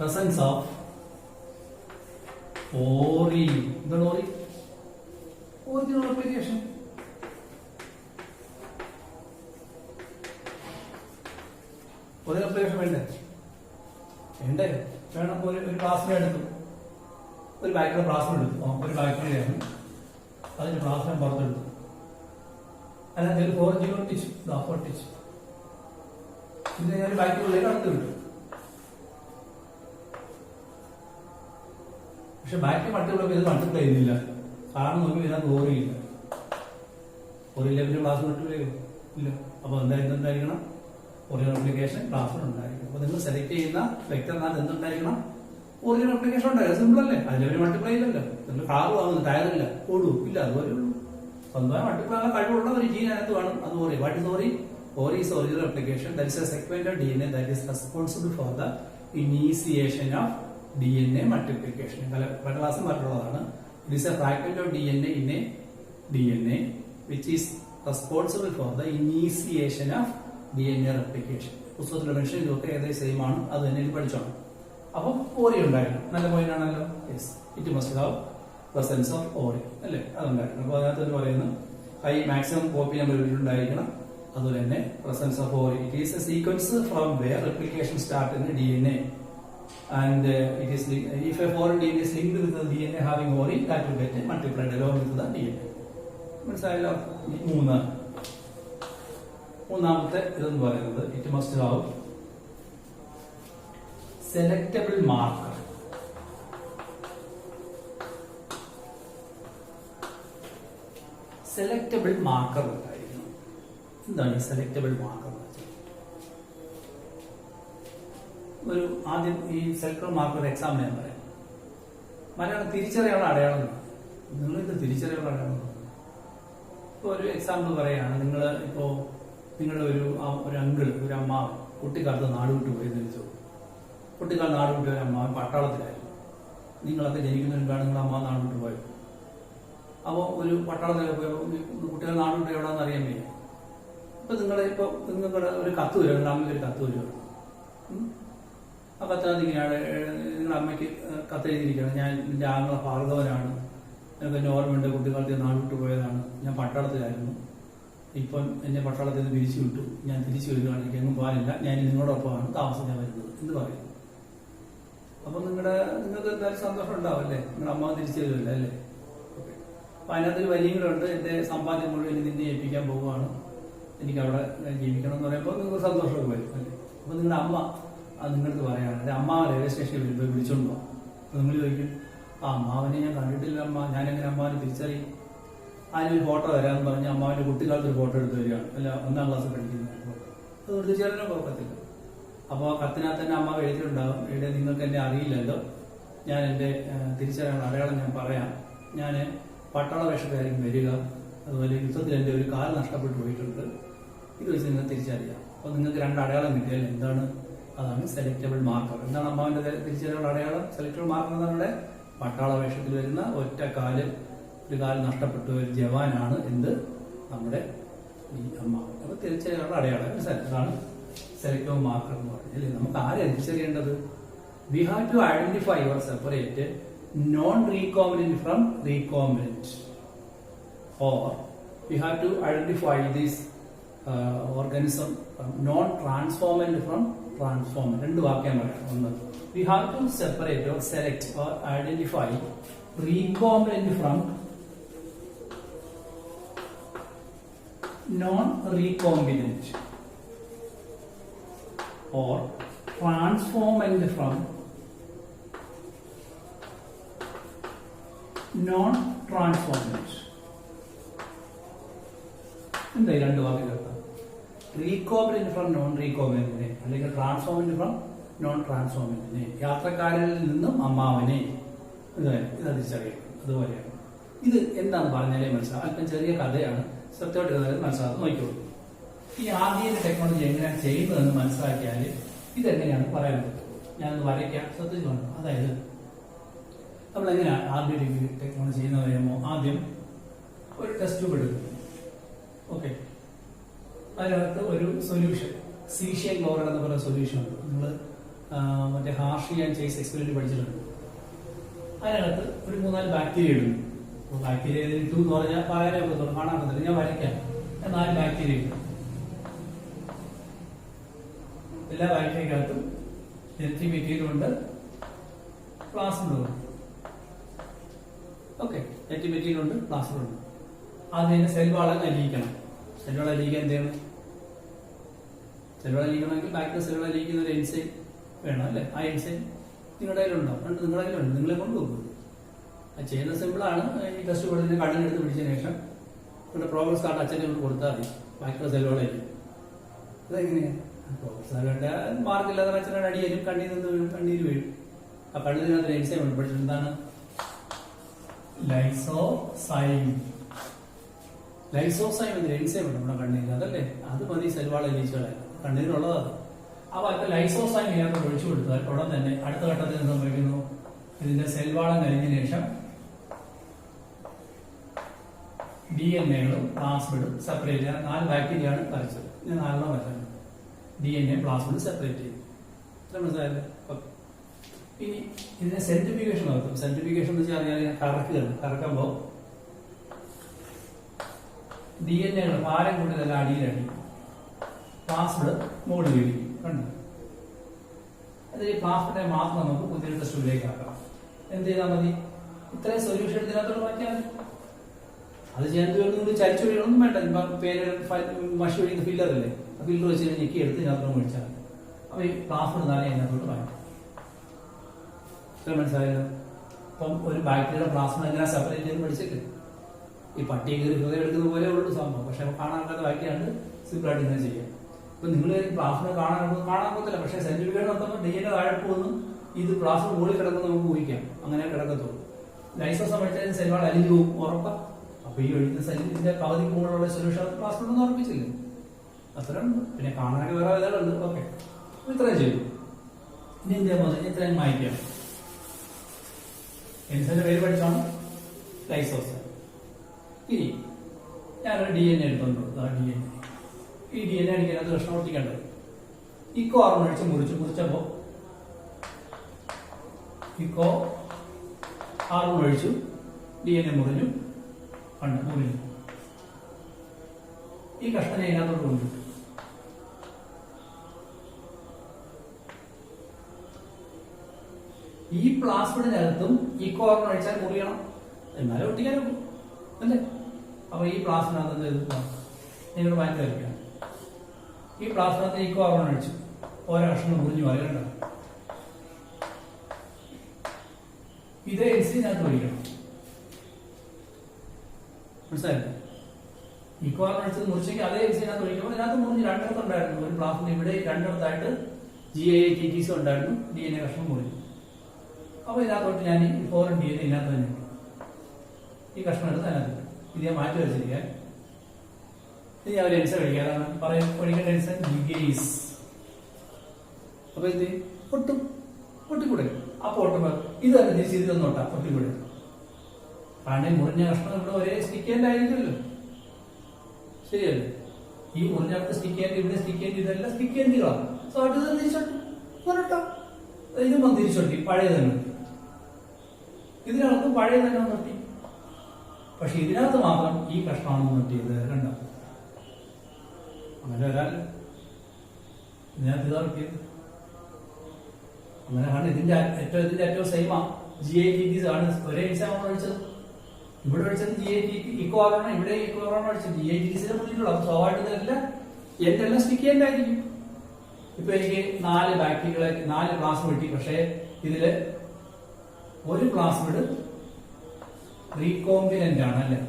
presence of ORI. എന്താണ് ORI? Original application. Original application വേണ്ടേ? വേണം. ഒരു പ്ലാസ്മ എടുത്തു, ഒരു ബാക്ടീരിയ പ്ലാസ്മ എടുത്തു, ഒരു ബാക്ടീരിയയാണ്, അതിന്റെ പ്ലാസ്മ പുറത്തെടുത്തു, അതിനകത്ത് ഒരു 4G ഒട്ടിച്ചു, ഒട്ടിച്ചു, ഇത് ഞാൻ ബാക്ടീരിയയിലേക്ക് അടുത്ത് വിട്ടു. പക്ഷെ ബാക്ടീരിയ മൾട്ടിപ്ലൈ ഇത് മൾട്ടിപ്ലൈ ചെയ്യുന്നില്ല. കാരണം നോക്കി ഇതിനകത്ത് ഓറിയില്ല. ഓറിയില്ലെങ്കിൽ പ്ലാസ്മ മൾട്ടിപ്ലൈ ഇല്ല. അപ്പൊ എന്തായിരിക്കണം? ഒറിജിനൽ അപ്ലിക്കേഷൻ പ്ലാസ്മ ഉണ്ടായിരിക്കും. അപ്പൊ നിങ്ങൾ സെലക്ട് ചെയ്യുന്ന വെക്ടറിനകത്ത് എന്തുണ്ടായിരിക്കണം? ഒറിജിനൽ അപ്ലിക്കേഷൻ ഉണ്ടായിരുന്നു. സിമ്പിൾ അല്ലേ? അതിലൊരു മൾട്ടിപ്ലൈ ഇല്ലല്ലോ. നിങ്ങൾ കാറ് വാങ്ങുന്നു, ടയറില്ല, ഓടൂ ഇല്ല, അതുപോലെ ഉള്ളൂ. സ്വന്തമായി മൾട്ടിപ്ലൈ ആകാൻ കഴിവുള്ള ഒരു ജീൻ അതിനകത്ത് വേണം. അത് ori. What is ori? ORI is original application. That is a segment of DNA that is responsible for the initiation of DNA multiplication. പല ക്ലാസ്സിൽ പറഞ്ഞുള്ളതാണ്. It is a fragment of DNA in a DNA which is responsible for the initiation of DNA replication. പുസ്തകത്തിലെ mention ഇതൊക്കെ ഏകദേശം same ആണ്. അത് തന്നെ പഠിച്ചോണം. അപ്പം ORI ഉണ്ടായിരുന്നു. നല്ല പോയിന്റ് ആണല്ലോ. Yes, it must have presence of ORI അല്ലേ? അതുണ്ടായിരുന്നു. അപ്പൊ അതിനകത്ത് പറയുന്നു ഹൈ മാക്സിമം കോപ്പി നമ്പർ ഉണ്ടായിരിക്കണം. അതുപോലെ തന്നെ presence of ORI. It is a sequence from where replication starts in the DNA, and it is if a foreign DNA is linked with the DNA having ORI, that will get multiplied along with the DNA. മനസ്സിലായല്ലോ? മൂന്നാമത്തെ ഇതെന്ന് പറയുന്നത് it must have selectable marker. Selectable marker ഉണ്ടായിരിക്കണം. എന്താണ് ഈ selectable marker? ഒരു ആദ്യം ഈ സെലക്ടബിൾ മാർക്കർ എക്സാമ്പിൾ ഞാൻ പറയാം. മലയാളം തിരിച്ചറിയാനുള്ള അടയാളം. നിങ്ങളിത് തിരിച്ചറിയാനുള്ള അടയാളം. ഇപ്പൊ ഒരു എക്സാമ്പിൾ പറയുകയാണ്. നിങ്ങളുടെ ഒരു അങ്കിൾ, ഒരു അമ്മാവൻ കുട്ടിക്കാലത്ത് നാട് വിട്ടു പോയി എന്ന്. കുട്ടിക്കാലത്ത് നാട് വിട്ട ഒരു അമ്മാവൻ പട്ടാളത്തിലായിരുന്നു. നിങ്ങളൊക്കെ ജനിക്കുന്നതിനാണ് നിങ്ങളുടെ അമ്മാവൻ നാട് വിട്ടു പോയത്. അപ്പോൾ ഒരു പട്ടാളത്തിലൊക്കെ പോയപ്പോൾ കുട്ടികൾ നാട് വിട്ട് എവിടെയാണെന്ന് അറിയാൻ വയ്യ. അപ്പൊ നിങ്ങളുടെ ഒരു കത്ത് വരും, നിങ്ങളുടെ അമ്മയ്ക്ക് ഒരു കത്ത് വരും. ആ കത്തിനകത്ത് ഇങ്ങനെയാണ്, നിങ്ങളുടെ അമ്മയ്ക്ക് കത്തെഴുതിയിരിക്കുകയാണ്, ഞാൻ എൻ്റെ ആങ്ങള ഭാർഗവനാണ്, എനിക്ക് എന്നെ ഓർമ്മയുണ്ട്, കുട്ടിക്കാലത്ത് നാട് വിട്ടു പോയതാണ്, ഞാൻ പട്ടാളത്തിലായിരുന്നു, ഇപ്പം എന്നെ പട്ടാളത്തിൽ നിന്ന് പിരിച്ചു വിട്ടു, ഞാൻ തിരിച്ചു വരികയാണ്, എനിക്ക് എങ്ങും പോകാനില്ല, ഞാൻ നിങ്ങളോടൊപ്പമാണ് താമസിക്കാൻ വരുന്നത് എന്ന് പറയും. അപ്പൊ നിങ്ങൾക്ക് എന്തായാലും സന്തോഷം ഉണ്ടാവും അല്ലേ? നിങ്ങളുടെ അമ്മ തിരിച്ചു വരുമല്ലേ അല്ലേ? അപ്പൊ അതിനകത്തൊരു വലിയങ്ങളുണ്ട്, എന്റെ സമ്പാദ്യം മുഴുവൻ നിന്നെ ഏൽപ്പിക്കാൻ പോവുകയാണ്, എനിക്ക് അവിടെ ജീവിക്കണം എന്ന് പറയുമ്പോൾ നിങ്ങൾക്ക് സന്തോഷമൊക്കെ വരും അല്ലേ? അപ്പൊ നിങ്ങളുടെ അമ്മ അത് നിങ്ങൾക്ക് പറയാണ്, എന്റെ അമ്മാവൻ റെയിൽവേ സ്റ്റേഷനിൽ വരുമ്പോൾ വിളിച്ചോണ്ടോ? അപ്പൊ നിങ്ങൾ ചോദിക്കും, ആ അമ്മാവനെ ഞാൻ കണ്ടിട്ടില്ല അമ്മ, ഞാനെങ്ങനെ അമ്മാവനെ തിരിച്ചറിയും? അതിനൊരു ഫോട്ടോ തരാമെന്ന് പറഞ്ഞ് അമ്മാവന്റെ കുട്ടിക്കാലത്ത് ഒരു ഫോട്ടോ എടുത്ത് വരികയാണ്, അല്ല 1ാം ക്ലാസ് പഠിക്കുന്ന ഫോട്ടോ. അത് തിരിച്ചറിയാനോ കുഴപ്പത്തില്ല. അപ്പോൾ ആ കത്തിനകത്ത് തന്നെ അമ്മ എഴുതിയിട്ടുണ്ടാകും, ഇവിടെ നിങ്ങൾക്ക് എന്നെ അറിയില്ലല്ലോ, ഞാൻ എൻ്റെ തിരിച്ചറിയാനുള്ള അടയാളം ഞാൻ പറയാം, ഞാൻ പട്ടാള വേഷക്കായിരിക്കും വരിക, അതുപോലെ യുദ്ധത്തിൽ എൻ്റെ ഒരു കാൽ നഷ്ടപ്പെട്ടു പോയിട്ടുണ്ട്, ഇത് വെച്ച് നിങ്ങൾ തിരിച്ചറിയാം അപ്പൊ നിങ്ങൾക്ക് 2 അടയാളം കിട്ടിയാൽ എന്താണ്? അതാണ് സെലക്ടബിൾ മാർക്കർ. എന്താണ് അമ്മാവിന്റെ തിരിച്ചറിയുള്ള അടയാളം? സെലക്ടബിൾ മാർക്കർ നമ്മുടെ പട്ടാള വേഷത്തിൽ വരുന്ന ഒരു കാല് നഷ്ടപ്പെട്ട ഒരു ജവാനാണ് എന്ത്? നമ്മുടെ ഈ അമ്മാവൻ. അപ്പൊ തിരിച്ചറിയുള്ള അടയാളം അതാണ് സെലക്ടബിൾ മാർക്കർ എന്ന് പറഞ്ഞാൽ. നമുക്ക് ആരെ തിരിച്ചറിയേണ്ടത്? We have to identify or separate non recombinant from recombinant, or we have to identify this organism non transformant from transformant. രണ്ട് വാക്യം പറയാം. ഒന്ന്, we have to separate or select or identify recombinant from non recombinant, or transformant from non transformant. എന്താ 2 വാക്ക് കേൾക്കാം? Recombinant from non റീകോംബിനന്റിനെ, അല്ലെങ്കിൽ ട്രാൻസ്ഫോമന്റ് from non ട്രാൻസ്ഫോമന്റിനെ, യാത്രക്കാരിൽ നിന്നും അമ്മാവനെ, ഇത് തിരിച്ചറിയണം. അതുപോലെയാണ് ഇത്. എന്താണ് പറഞ്ഞാലേ മനസ്സിലാവും. അല്പം ചെറിയ കഥയാണ്, ശ്രദ്ധയോടെ മനസ്സിലാക്കാൻ നോക്കിയോളൂ. ഈ RDNA ടെക്നോളജി എങ്ങനെയാണ് ചെയ്യുന്നതെന്ന് മനസ്സിലാക്കിയാൽ ഇതെങ്ങനെയാണ് പറയാൻ പറ്റും. ഞാനൊന്ന് വരയ്ക്കാം, ശ്രദ്ധിച്ചു വേണം. അതായത് നമ്മൾ എങ്ങനെയാണ് RDNA ടെക്നോളജി ചെയ്യുന്നത് പറയുമ്പോൾ, ആദ്യം ഒരു ടെസ്റ്റ് ട്യൂബ് എടുക്കും. ഓക്കെ, അതിനകത്ത് ഒരു സൊല്യൂഷൻ, സീഷ്യം ക്ലോറൈഡ് എന്ന് പറയുന്ന സൊല്യൂഷൻ ഉണ്ട്. നിങ്ങൾ മറ്റേ ഹാർഷി ആൻഡ് ചേസ് എക്സ്പെരിമെന്റ് പഠിച്ചിട്ടുണ്ട്. അതിനകത്ത് ഒരു 3-4 ബാക്ടീരിയ ഇടുന്നു. ബാക്ടീരിയ ഇട്ടു എന്ന് പറഞ്ഞാൽ പറയാനേ പറ്റുള്ളൂ, കാണാൻ പറ്റില്ല. ഞാൻ വരയ്ക്കാം. 4 ബാക്ടീരിയ ഇട്ടു. എല്ലാ ബാക്ടീരിയക്കകത്തും ഹെൽത്തി മെറ്റീരിയൽ ഉണ്ട്, പ്ലാസ്മിഡ് ഉണ്ട്. ഓക്കെ, ഹെൽത്തി മെറ്റീരിയൽ ഉണ്ട്, പ്ലാസ്മിഡ് ഉണ്ട്. ആദ്യം സെൽ വാള അലിയിക്കണം. സെൽ വാള അലിയിക്കാൻ എന്ത് ചെയ്യണം? സെൽ വാള അലിയിക്കണമെങ്കിൽ ബാക്ടീരിയ സെൽ വാള അലിയിക്കുന്ന ഒരു എൻസൈം വേണം അല്ലേ? ആ എൻസൈം നിങ്ങളുടെ കയ്യിലുണ്ടോ? നിങ്ങളുടെ കയ്യിലുണ്ട്, നിങ്ങളെ കൊണ്ടുപോകും. അത് ചെയ്യുന്ന സിമ്പിളാണ്. ഈ ടെസ്റ്റ് കൊടുത്തതിന് കണ്ണിനെടുത്ത് പിടിച്ചതിന് ശേഷം ഇവിടെ പ്രോഗ്രസ് കാർഡ് അച്ഛനെ കൊണ്ട് കൊടുത്താൽ മതി. ബാക്കിയുള്ള സെൽ വാള അലിയും. അതെങ്ങനെയാണ്? പ്രോഗ്രസ് കാർഡ് മാർക്കില്ലാതെ അച്ഛനോട് അടിയാലും കണ്ണിൽ നിന്ന് വീഴും, കണ്ണീര് വീഴും. ആ കണ്ണിനകത്ത് എൻസൈം ഉണ്ട്. പഠിച്ചിട്ട് എന്താണ്? ലൈസോസൈം. ലൈസോസൈം എന്നൊരു എൻസൈം ഉണ്ട് നമ്മുടെ കണ്ണീര്, അതല്ലേ? അത് മതി സെൽവാള എലീച്ചുകളെ, കണ്ണീരുള്ളത്. അപ്പൊ അല്പം ലൈസോസൈം ഇതിനകത്ത് ഒഴിച്ചു കൊടുത്താൽ ഉടൻ തന്നെ അടുത്ത ഘട്ടത്തിൽ എന്ത് സംഭവിക്കുന്നു? ഇതിന്റെ കഴിഞ്ഞ ശേഷം DNA-കളും പ്ലാസ്മിഡും സെപ്പറേറ്റ് ചെയ്യാൻ 4 ബാക്ടീരിയയാണ് വരച്ചത്. ഞാൻ 4 വരച്ചത്. DNA, പ്ലാസ്മിഡ് സെപ്പറേറ്റ് ചെയ്യും. മനസ്സിലായല്ലേ? ഇനി ഇതിനെ സെൻട്രിഫ്യൂഗേഷൻ നടത്തും. സെൻട്രിഫ്യൂഗേഷൻ എന്ന് വെച്ചാൽ കറക്കുകയാണ്. കറക്കുമ്പോൾ DNA-കൾ ഭാരം കൂടുതൽ അടിയിലടി, പ്ലാസ്മിഡ് മുകളിൽ വീഴും. കണ്ടു? അത് ഈ പ്ലാസ്മിഡിനെ മാത്രം നമുക്ക് പുതിയ ടെസ്റ്റ് ട്യൂബിലേക്ക് ആക്കാം. എന്ത് ചെയ്താൽ മതി? ഇത്രയും സൊല്യൂഷൻ ഇതിനകത്തോട് മാറ്റിയാൽ മതി. അത് ചെയ്യാൻ കൂടി ചരിച്ചു ഒഴിയണമെന്നും വേണ്ട. പേര് മഷി ഒഴിക്കുന്ന ഫില്ലറല്ലേ, ആ ഫില്ലർ വെച്ച് ഞെക്കി എടുത്ത് ഇതിനകത്തോട് മേടിച്ചാൽ മതി. അപ്പൊ ഈ പ്ലാസ്മിഡ് താനെ ഇതിനകത്തോട്ട് മാറ്റും. മനസ്സിലായല്ലോ? അപ്പം ഒരു ബാക്ടീരിയയുടെ പ്ലാസ്മ എങ്ങനെ സെപ്പറേറ്റ് ചെയ്ത് പഠിച്ചിട്ട് ഈ പട്ടി കയറി ഹൃദയം എടുക്കുന്ന പോലെ ഉള്ളൂ സംഭവം. പക്ഷെ കാണാൻ ബാക്കിയാണ് സിമ്പിളായിട്ട് ഇങ്ങനെ ചെയ്യാം. ഇപ്പൊ നിങ്ങൾ പ്ലാസ്മ കാണാൻ പറ്റില്ല. പക്ഷെ സെന്റിഫിക്കേഷൻ നടത്തുമ്പോൾ DNA താഴെ പോകുന്നു, ഇത് പ്ലാസ്മ മുകളിൽ കിടക്കുന്ന നമുക്ക് ഊഹിക്കാം. അങ്ങനെ കിടക്കത്തുള്ളൂ. ലൈസോസം പഠിച്ചതിന് സെൽവാൾ അലിഞ്ഞു പോകും, ഉറപ്പാ. അപ്പൊ ഈ ഒഴിക്കുന്ന സെല്ലിന്റെ പകുതി മുകളിലുള്ള സൊല്യൂഷൻ പ്ലാസ്മ ഒന്നും ഉറപ്പിച്ചില്ല. അത്രയുണ്ട്. പിന്നെ കാണാനൊക്കെ വേറെ ഇതുണ്ട്. ഓക്കെ, ഇത്രയും ചെയ്തു. ഇനി എന്താ പോലെ ഇത്രയും മായിക്കാം. എൻസൈമിന്റെ പേര് പഠിച്ചാണ് ലൈസോസം. ഇനി ഞാനൊരു DNA എടുത്തോണ്ട് DNA. ഈ DNA അടിക്കാനത് കഷ്ണം ഒട്ടിക്കേണ്ടത്. ഇക്കോ ആർമ അടിച്ച് മുറിച്ചപ്പോ ഇക്കോ ആർമ ഒഴിച്ചു, DNA മുറിഞ്ഞു, മുറിഞ്ഞു. ഈ കഷ്ണം അതിനകത്തോട്ട് കൊണ്ടിട്ടു. ഈ പ്ലാസ്മിഡിനകത്തും ഈ കോർണർ അടിച്ചാൽ മുറിയണം, എന്നാലും ഒട്ടിക്കാനും അല്ലേ? അപ്പൊ ഈ പ്ലാസ്മിനകത്ത് നിങ്ങൾ മാറ്റി വയ്ക്കണം. ഈ പ്ലാസ്മിനകത്ത് ഈ കോർണർ അടിച്ചു, ഓരോ കഷ്ണം മുറിഞ്ഞു വരണ്ട. ഇതേ എൻസിനകത്ത് ഒഴിക്കണം. മനസ്സിലായില്ലേ? ഈ കോർണർ അടിച്ചത് മുറിച്ചെങ്കിൽ അതേ എൻസിനകത്ത് ഒഴിക്കുമ്പോൾ ഇതിനകത്ത് മുറിഞ്ഞ് 2 ഉണ്ടായിരുന്നു. ഒരു പ്ലാസ്മിഡ് ഇവിടെ 2 GAA-TTC ഉണ്ടായിരുന്നു. DNA കഷ്ണം മുറിഞ്ഞു. അപ്പൊ ഇതിനകത്തോട്ട് ഞാൻ ഈ ഫോറിൻ DNA ഇതിനകത്ത് തന്നെ ഈ കഷ്ണം എടുത്ത് അതിനകത്ത് ഇത് ഞാൻ മാറ്റി വെച്ചിരിക്കാൻ. ഇനി ഞാൻ ഒരു എൻസർ കഴിക്കാം. അതാണ് പറയാൻ പഠിക്കേണ്ട എൻസർ ലിഗേസ്. അപ്പൊ എന്ത് ഒട്ടും ഒട്ടിക്കൂടെ? അപ്പൊ ഒട്ടുമ്പോ ഇത് തന്നെ തിരിച്ച് ഇതിലൊന്നും ഒട്ടാം ഒട്ടിക്കൂടെ? കാരണം മുറിഞ്ഞ കഷ്ണം ഇവിടെ ഒരേ സ്റ്റിക്കേന്റ് ആയിരിക്കുമല്ലോ, ശരിയല്ലേ? ഈ മുറിഞ്ഞടുത്ത് സ്റ്റിക്കേന്റ് ഇവിടെ സ്റ്റിക്കേന്റ് ഇതെല്ലാം സ്റ്റിക്കേന്റുകളാണ്. സോ അത് തിരിച്ചോട്ടും ഇതും തിരിച്ചൊട്ടി പഴയ തന്നെ. ഇതിനകത്ത് പഴയ തന്നെ നിർത്തി. പക്ഷെ ഇതിനകത്ത് മാത്രം ഈ കഷ്ണമാണ് നിർത്തിയത്. കണ്ടോ? അങ്ങനെ വരാൻ ഇതിനകത്ത് ഇതാ കിട്ടിയത്. അങ്ങനെ ആണ് ഇതിന്റെ ഏറ്റവും സെയിമാ. GITTs ആണ് ഒരേ എക്സാം പഠിച്ചത്. ഇവിടെ പഠിച്ചത് GITT ഇക്കോറാണ്, ഇവിടെ ഇക്കോറാണ് പഠിച്ചത്. GITTസിനെ പറ്റിയിട്ടുള്ളൂ. അത് സ്വാഭാവികതല്ല എല്ലാം സ്റ്റിക്കേന്റ് ആയിരിക്കും. ഇപ്പൊ എനിക്ക് 4 ബാക്ടീരിയകളെ 4 പ്ലാസ്മിഡ് കിട്ടി. പക്ഷെ ഇതില് ഒരു പ്ലാസ്മിഡ് റീകോമ്പിനന്റ് ആണ് അല്ലെ,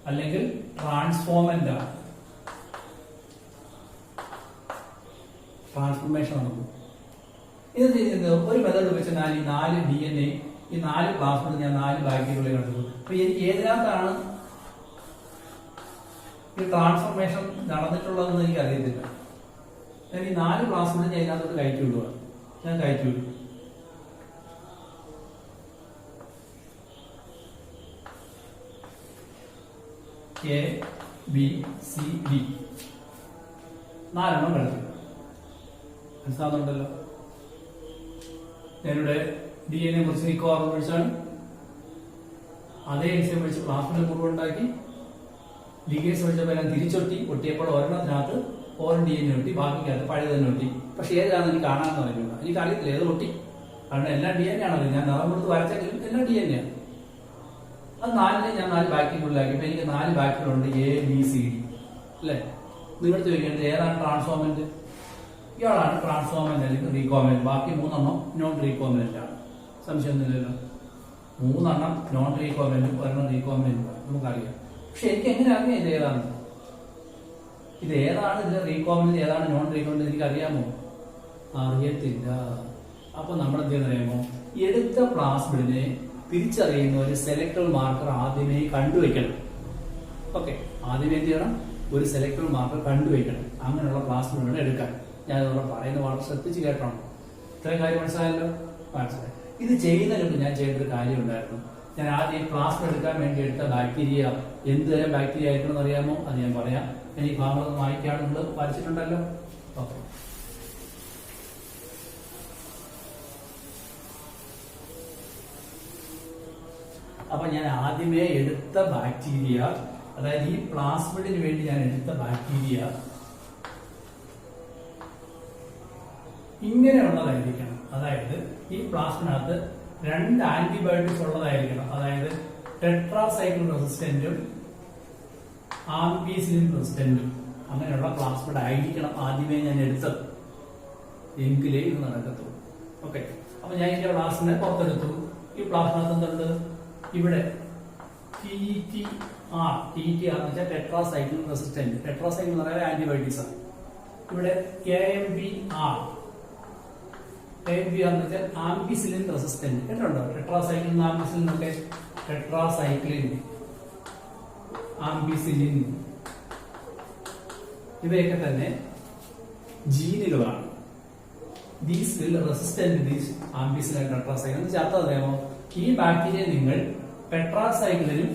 അല്ലെങ്കിൽ ട്രാൻസ്ഫോമന്റ് ആണ്. ട്രാൻസ്ഫോർമേഷൻ നടക്കും. ഇത് ചെയ്യുന്നത് ഒരു മെത്തേഡ് വെച്ച് ഞാൻ ഈ 4 DNA ഈ 4 പ്ലാസ്മിഡ് ഞാൻ 4 ബാക്ടീരിയകളെ കണ്ടു. അപ്പൊ എനിക്ക് ഏതിനകത്താണ് ഈ ട്രാൻസ്ഫോർമേഷൻ നടന്നിട്ടുള്ളതെന്ന് എനിക്ക് അറിയത്തില്ല. ഞാൻ ഈ 4 പ്ലാസ്മിഡ് ഞാൻ ഇതിനകത്തോട്ട് കയറ്റി വിടുക. ഞാൻ കയറ്റി വിടും. A, B, C, D 4 എണ്ണം കളിക്കും. മനസ്സിലാവുന്നുണ്ടല്ലോ? ഞാനിവിടെ DNA കുറിച്ച് ഇക്കോറാൻ പഠിച്ചാണ്. അതേ എൻസൈം വെച്ച് പ്ലാസ്മിഡ് മുറിവുണ്ടാക്കി. ലിഗേസ് വെച്ചപ്പോൾ എല്ലാം തിരിച്ചൊട്ടി. ഒട്ടിയപ്പോൾ ഒരെണ്ണത്തിനകത്ത് ഓരോ DNA ഒട്ടി, ബാക്കിക്കകത്ത് പഴയ തന്നെ ഒട്ടി. പക്ഷെ ഏതാണെന്ന് എനിക്ക് കാണാമെന്ന് പറയുന്നത് എനിക്ക് അറിയത്തില്ല ഏത് ഒട്ടി. കാരണം എല്ലാം DNA ആണല്ലോ. ഞാൻ നിറം കൊടുത്ത് വരച്ചെങ്കിലും എല്ലാം DNA ആണ്. അത് 4 ഞാൻ 4 ബാക്ടീരിയകളിലാക്കി. ഇപ്പൊ എനിക്ക് 4 ബാക്ടീരിയ ഉണ്ട്, A, B, C, D അല്ലെ? നിങ്ങൾ ചോദിക്കേണ്ടത് ഏതാണ് ട്രാൻസ്ഫോമന്റ്? ഇയാളാണ് ട്രാൻസ്ഫോമന്റ് അല്ലെങ്കിൽ റീകോമിനന്റ്. ബാക്കി 3 എണ്ണം നോൺ റീകോമിനന്റ് ആണ്. സംശയമൊന്നുമില്ലല്ലോ. 3 എണ്ണം നോൺ റീകോമിനന്റും 1 എണ്ണം റീകോമിനന്റും നമുക്കറിയാം. പക്ഷെ എനിക്ക് എങ്ങനെ അറിയാം ഇത് ഏതാണ്? ഇത് ഏതാണ് ഇതിന്റെ റീകോമിനന്റ്, ഏതാണ് നോൺ റീകോമിനന്റ് എനിക്ക് അറിയാമോ? അറിയത്തില്ല. അപ്പൊ നമ്മൾ എന്ത് ചെയ്യുന്നറിയാമോ? എടുത്ത പ്ലാസ്മിഡിനെ തിരിച്ചറിയുന്ന ഒരു സെലക്ടർ മാർക്കർ ആദ്യമേ കണ്ടുവയ്ക്കണം. ഓക്കെ, ആദ്യമേ എന്ത് ചെയ്യണം? ഒരു സെലക്ടർ മാർക്കർ കണ്ടുവയ്ക്കണം. അങ്ങനെയുള്ള പ്ലാസ്മിഡുകൾ എടുക്കാൻ ഞാൻ ഇവിടെ പറയുന്നത് വളരെ ശ്രദ്ധിച്ച് കേട്ടോ. ഇത്രയും കാര്യം മനസ്സിലായല്ലോ? മനസ്സിലായി. ഇത് ചെയ്യുന്നതിന് മുമ്പ് ഞാൻ ചെയ്യേണ്ട ഒരു കാര്യം ഉണ്ടായിരുന്നു. ഞാൻ ആദ്യം പ്ലാസ്മിഡ് എടുക്കാൻ വേണ്ടി എടുത്ത ബാക്ടീരിയ എന്ത് തരം ബാക്ടീരിയ ആയിരിക്കണം അറിയാമോ? അത് ഞാൻ പറയാം. എനിക്ക് ഭാഗം വായിക്കാണ്. നിങ്ങൾ വരച്ചിട്ടുണ്ടല്ലോ. ഓക്കെ, അപ്പൊ ഞാൻ ആദ്യമേ എടുത്ത ബാക്ടീരിയ, അതായത് ഈ പ്ലാസ്മിഡിന് വേണ്ടി ഞാൻ എടുത്ത ബാക്ടീരിയ ഇങ്ങനെയുള്ളതായിരിക്കണം. അതായത് ഈ പ്ലാസ്മിനകത്ത് 2 ആന്റിബയോട്ടിക്സ് ഉള്ളതായിരിക്കണം. അതായത് ടെട്രാസൈക്ലിൻ റെസിസ്റ്റന്റും ആംപിസിലിൻ റെസിസ്റ്റന്റും അങ്ങനെയുള്ള പ്ലാസ്മിഡ് ആയിരിക്കണം ആദ്യമേ ഞാൻ എടുത്തത്. എങ്കിലേ ഇത് നടക്കത്തുള്ളൂ. ഓക്കെ, അപ്പൊ ഞാൻ ഇതിന്റെ പ്ലാസ്മിനെ പുറത്തെടുത്തു. ഈ പ്ലാസ്മിനകത്ത് എന്തുണ്ട്? ഇവിടെ TTR എന്ന് വെച്ചാൽ ടെട്രാസൈക്ലിൻ റെസിസ്റ്റന്റ്. ടെട്രാസൈക്ലിൻ എന്ന് പറയുന്നത് ആന്റിബയോട്ടിക്സ് ആണ്. ഇവിടെ AMPR എന്ന് വെച്ചാൽ ആംപിസിലിൻ റെസിസ്റ്റന്റ്. കേട്ടോ? ടെട്രാസൈക്ലിൻ ആംപിസിലിൻ ഒക്കെ ടെട്രാസൈക്ലിൻ ആംപിസിലിൻ ഇവയൊക്കെ തന്നെ ജീനുകളാണ്. These will resistant these ampicillin tetracycline എന്ന് വെച്ചാൽ അർത്ഥം അറിയാമോ? ഈ ബാക്ടീരിയ നിങ്ങൾ ടെട്രാസൈക്ലിനും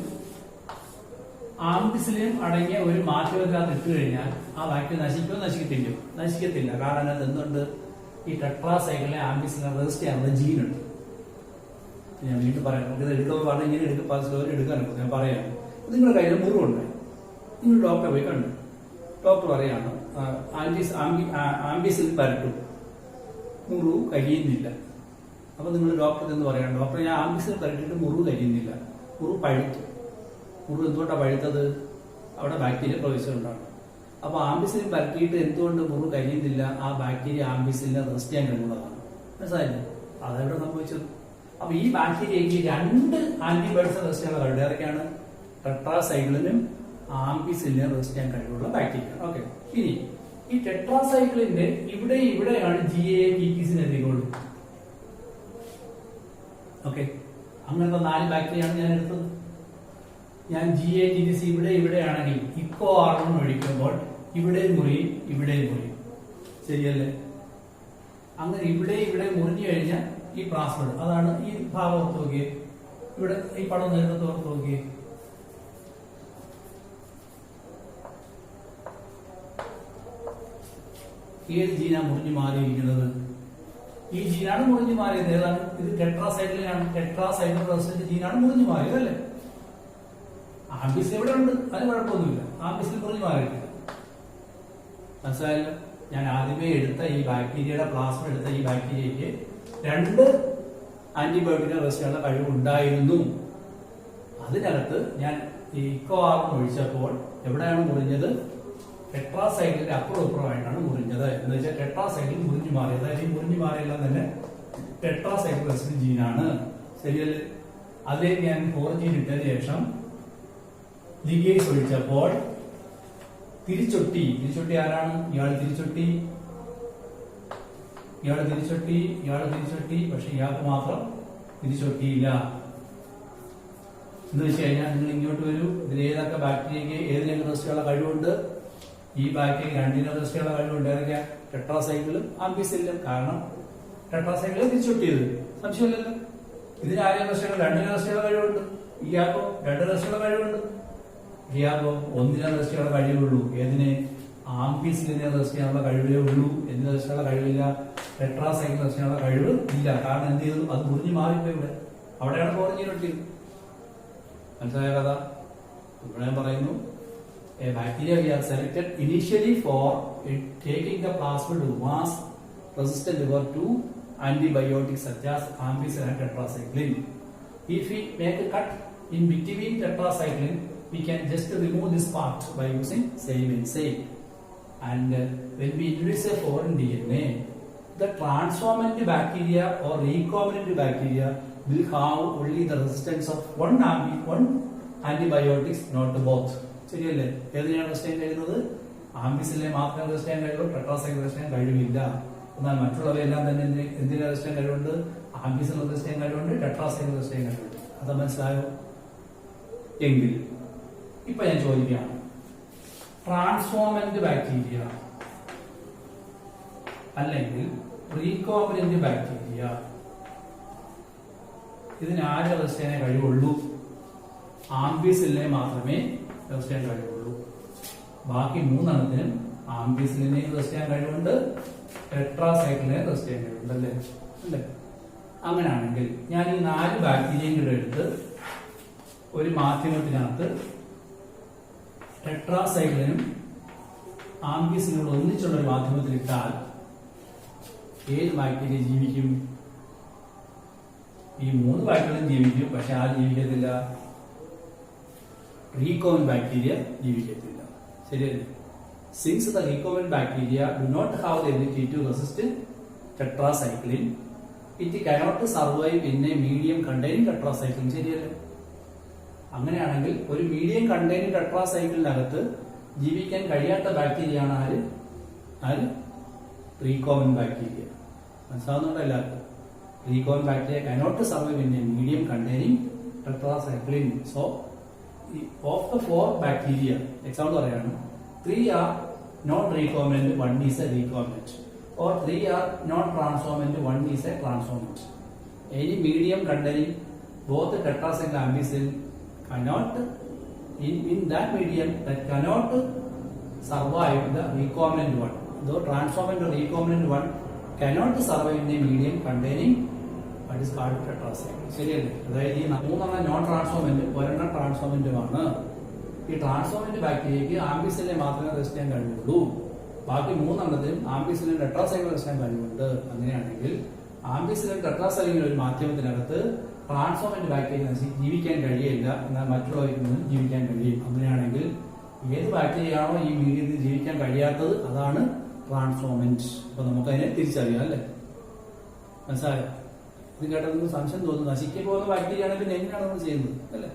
ആംപിസിലിനും അടങ്ങിയ ഒരു മാധ്യമത്തിനകത്ത് ഇട്ട് കഴിഞ്ഞാൽ ആ ബാക്ടീരിയ നശിക്കുമോ? നശിക്കത്തില്ല. കാരണം അതിനകത്ത് എന്തുണ്ട്? ഈ ടെട്രാസൈക്ലിനെ ആംപിസിലിനെ റെസിസ്റ്റ് ചെയ്യാനുള്ള ജീനുണ്ട്. ഞാൻ വീണ്ടും പറയാം. ഇത് എടുക്കുമ്പോൾ പറഞ്ഞാൽ ഇങ്ങനെ എടുക്കാൻ സ്ലോലി എടുക്കാനൊക്കെ ഞാൻ പറയാം. നിങ്ങളുടെ കയ്യിൽ മുറിവുണ്ട്, നിങ്ങൾ ഡോക്ടറെ പോയി കണ്ടു. ഡോക്ടർ പറയാണ് ആംപിസിലിൻ പരട്ടു, മുറിവ് കഴിയുന്നില്ല. അപ്പൊ നിങ്ങൾ ഡോക്ടർ എന്ന് പറയണം, ഡോക്ടർ ഞാൻ ആംപിസിലിൻ പരട്ടിട്ട് മുറിവ് കഴിയുന്നില്ല, മുറിവ് പഴുത്തു. മുറിവ് എന്തുകൊണ്ടാണ് പഴുത്തത്? അവിടെ ബാക്ടീരിയ പ്രവേശിച്ചുകൊണ്ടാണ്. അപ്പൊ ആംപിസിലിൻ പരട്ടിയിട്ട് എന്തുകൊണ്ട് മുറിവ് കഴിയുന്നില്ല? ആ ബാക്ടീരിയ ആംപിസിലിനെ റെസിസ്റ്റ് ചെയ്യാൻ കഴിവുള്ളതാണ്. മനസ്സിലായില്ലേ? അതെവിടെ സംഭവിച്ചത്? അപ്പൊ ഈ ബാക്ടീരിയക്ക് 2 ആന്റിബയോട്ടിക്സ് റെസിസ്റ്റ് ചെയ്യാൻ കഴിവ്. ഏതൊക്കെയാണ്? ടെട്രാസൈക്ലിനും ആംപിസിലിനെ റെസിസ്റ്റ് ചെയ്യാൻ കഴിവുള്ള ബാക്ടീരിയ. ഓക്കെ, ഇനി ഈ ടെട്രാസൈക്ലിന്റെ ഇവിടെയാണ് GATTസിന് എത്തിക്കൊള്ളു. ഓക്കെ, അങ്ങനത്തെ 4 ബാക്ടീരിയയാണ് ഞാൻ എടുത്തത്. ഞാൻ GATTC ഇവിടെ ആണെങ്കിൽ ഇക്കോ ആർഗൺ ഒഴിക്കുമ്പോൾ ഇവിടെ മുറിയും ഇവിടെ മുറിയും, ശരിയല്ലേ? അങ്ങനെ ഇവിടെ മുറിഞ്ഞു കഴിഞ്ഞാൽ ഈ പ്ലാസ്മിഡ്, അതാണ് ഈ ഭാഗം ഓർത്ത് നോക്കിയേ, ഇവിടെ ഈ പടം നേരത്തെ ഓർത്ത് നോക്കിയേ. ഏത് ജീനാ മുറിഞ്ഞു മാറിയിരിക്കുന്നത്? ഈ ജീനാണ് മുറിഞ്ഞു മാറിയത്. ഏതാണ് ഇത്? ടെട്രാസൈക്ലിനാണ്. ടെട്രാസൈക്ലിൻ റെസിസ്റ്റന്റ് ജീനാണ് മുറിഞ്ഞു മാറിയത്, അല്ലേ? ആംബിസിൽ ഇവിടെ ഉണ്ട്, അതിന് കുഴപ്പമൊന്നുമില്ല. ആംബിസിൽ മുറിഞ്ഞു മാറിയിട്ടില്ല. മനസ്സിലായല്ലോ? ഞാൻ ആദ്യമേ എടുത്ത ഈ ബാക്ടീരിയയുടെ പ്ലാസ്മ എടുത്ത ഈ ബാക്ടീരിയക്ക് 2 ആന്റിബയോട്ടിക് റെസിസ്റ്റ് കഴിവുണ്ടായിരുന്നു. അതിനകത്ത് ഞാൻ ഈ ഇക്കോ ആർഗൺ ഒഴിച്ചപ്പോൾ എവിടെയാണ് മുറിഞ്ഞത്? ടെട്രാസൈക്ലിന്റെ അപ്പുറമായിട്ടാണ് മുറിഞ്ഞത്. എന്ന് വെച്ചാൽ ടെട്രാസൈക്ലിൻ മുറിഞ്ഞു മാറി. അതായത് ഈ മുറിഞ്ഞു മാറിയെല്ലാം തന്നെ ടെട്രാസൈക്ലിൻ റെസിസ്റ്റന്റ് ജീനാണ്, ശരിയല്ലേ? അതിലേക്ക് ഞാൻ 4 ജീൻ ഇട്ടതിന് ശേഷം ലിഗേസ് ഒഴിച്ചപ്പോൾ തിരിച്ചൊട്ടി ആരാണ്? ഇയാൾ തിരിച്ചൊട്ടി. പക്ഷെ ഇയാൾക്ക് മാത്രം തിരിച്ചൊട്ടിയില്ല. എന്ന് വെച്ച് കഴിഞ്ഞാൽ നിങ്ങൾ ഇങ്ങോട്ട് വരൂ. ഇതിൽ ഏതൊക്കെ ബാക്ടീരിയക്ക് ഏതിനൊക്കെ റെസിസ്റ്റുള്ള കഴിവുണ്ട്? ഈ ബാക്ടീരിയ 2 റെസിസ്റ്റുള്ള കഴിവുണ്ട്. ഏതൊക്കെയാ? ടെട്രാസൈക്ലിനും ആംബിസിലും. കാരണം ടെട്രാസൈക്ലിൽ തിരിച്ചൊട്ടിയത്, സംശയമില്ലല്ലോ. ഇതിന് 2 റെസിസ്റ്റുള്ള കഴിവുണ്ട്. ഇയാൾക്കോ 2 റെസിസ്റ്റുള്ള കഴിവുണ്ട്. ഇയാൾക്കോ 1 റെസിസ്റ്റുള്ള കഴിവുള്ളൂ. ഏതിന്? ആംബിസിലിനെ റെസിസ്റ്റ് ചെയ്യാനുള്ള കഴിവേ ഉള്ളൂ. എന്തിന് റെസിസ്റ്റുള്ള കഴിവില്ല? ടെട്രാസൈക്ലിൻ റെസിസ്റ്റ് ചെയ്യാനുള്ള കഴിവ് ഇല്ല. കാരണം എന്ത് ചെയ്തു? അത് മുറിഞ്ഞു മാറിപ്പോയി. അവിടെയാണ് കുറഞ്ഞിട്ടൊട്ടിയത്. മനസ്സിലായ കഥ? ഇവിടെ ഞാൻ പറയുന്നു, a bacteria we have selected initially for taking the plasmid was resistant to antibiotics such as ampicillin and tetracycline. If we make a cut in between tetracycline, we can just remove this part by using same enzyme. And when we introduce a foreign DNA, the transformant bacteria or recombinant bacteria will have only the resistance of one antibiotics, not both. ശരിയല്ലേ? ഏതിനാണ് resist ചെയ്യാൻ കഴിയുന്നത്? ആംബിസിലിനെ മാത്രമേ resist ചെയ്യാൻ കഴിയുള്ളൂ. Tetracycline resist ചെയ്യാൻ കഴിവില്ല. എന്നാൽ മറ്റുള്ളവയെല്ലാം തന്നെ എന്തിനെ റെസിസ്റ്റ് ചെയ്യാൻ കഴിവുണ്ട്? ആംബിസിലിൻ റെസിസ്റ്റ് ചെയ്യാൻ കഴിവുണ്ട്, ടെട്രാസൈക്ലിൻ റെസിസ്റ്റ് ചെയ്യാൻ കഴിവുണ്ട്. അത് മനസ്സിലായോ? എങ്കിൽ ഇപ്പൊ ഞാൻ ചോദിക്കുകയാണ്, ട്രാൻസ്ഫോമന്റ് ബാക്ടീരിയ അല്ലെങ്കിൽ റീകോംബിനന്റ് ബാക്ടീരിയ ഇതിന് ആരെ റെസിസ്റ്റ് ചെയ്യാൻ കഴിവുള്ളൂ? ആംബിസിലിനെ മാത്രമേ റെസിസ്റ്റ് ചെയ്യാൻ കഴിവുള്ളൂ. ബാക്കി 3 എണ്ണത്തിനും ആംബിസിലിനെ റെസിസ്റ്റ് ചെയ്യാൻ കഴിവുണ്ട്, ടെട്രാസൈക്ലിനെ റെസിസ്റ്റ് ചെയ്യാൻ കഴിവുണ്ട്, അല്ലേ? അങ്ങനെയാണെങ്കിൽ ഞാൻ ഈ 4 ബാക്ടീരിയയും കൂടെ എടുത്ത് ഒരു മാധ്യമത്തിനകത്ത് ടെട്രാസൈക്ലിനും ആംബിസിലിനും ഒന്നിച്ചുള്ള ഒരു മാധ്യമത്തിൽ ഇട്ടാൽ ഏത് ബാക്ടീരിയ ജീവിക്കും? ഈ 3 ബാക്ടീരിയയും ജീവിക്കും. പക്ഷെ ആര് ജീവിക്കത്തില്ല? recombinant bacteria ജീവിക്കത്തില്ല, ശരിയല്ലേ? Since the recombinant bacteria do not have the ability to resist tetracycline, it cannot survive in a medium containing tetracycline, ശരിയല്ലേ? അങ്ങനെയാണെങ്കിൽ ഒരു മീഡിയം കണ്ടെയ്നിങ് ടെട്രാസൈക്ലിനകത്ത് ജീവിക്കാൻ കഴിയാത്ത ബാക്ടീരിയയാണ് ആര്? Recombinant bacteria. മനസ്സിലാവുന്നുണ്ടോ എല്ലാവർക്കും? Recombinant bacteria cannot survive in a medium containing tetracycline. So of the 4 bacteria, example പറയാണ്, 3 are not recombinant, 1 is a recombinant, or 3 are not transformant, 1 is a transformant. Any medium containing both the tetracycline and ampicillin cannot in that medium that cannot survive the recombinant one. Though transformant or recombinant one cannot survive in a medium containing what is called tetracycline. ശരിയല്ലേ? അതായത് ഈ 3 non ട്രാൻസ്ഫോമന്റ്, 1 ട്രാൻസ്ഫോമന്റുമാണ്. ഈ ട്രാൻസ്ഫോമന്റ് ബാക്ടീരിയക്ക് ആംബിസിലിനെ മാത്രമേ resist ചെയ്യാൻ കഴിയുള്ളൂ. ബാക്കി 3 എണ്ണത്തിനും ampicillin tetracycline resist ചെയ്യാൻ കഴിവുണ്ട്. അങ്ങനെയാണെങ്കിൽ ആംബിസിലിൻ ടെട്രാസൈക്ലിൻ ഒരു മാധ്യമത്തിനകത്ത് ട്രാൻസ്ഫോമന്റ് ബാക്ടീരിയ ജീവിക്കാൻ കഴിയില്ല, എന്നാൽ മറ്റുള്ളവരിൽ നിന്നും ജീവിക്കാൻ കഴിയും. അങ്ങനെയാണെങ്കിൽ ഏത് ബാക്ടീരിയയാണോ ഈ മീഡിയത്തിൽ ജീവിക്കാൻ കഴിയാത്തത് അതാണ് ട്രാൻസ്ഫോമന്റ്. അപ്പൊ നമുക്കതിനെ തിരിച്ചറിയാം, അല്ലേ? മനസ്സിലായോ? ഇത് കേട്ടത് സംശയം തോന്നുന്നു. നശിക്കാൻ പോകുന്ന ബാക്ടീരിയ ആണെങ്കിൽ പിന്നെ എങ്ങനെയാണ് നമ്മൾ ചെയ്യുന്നത്, അല്ലേ?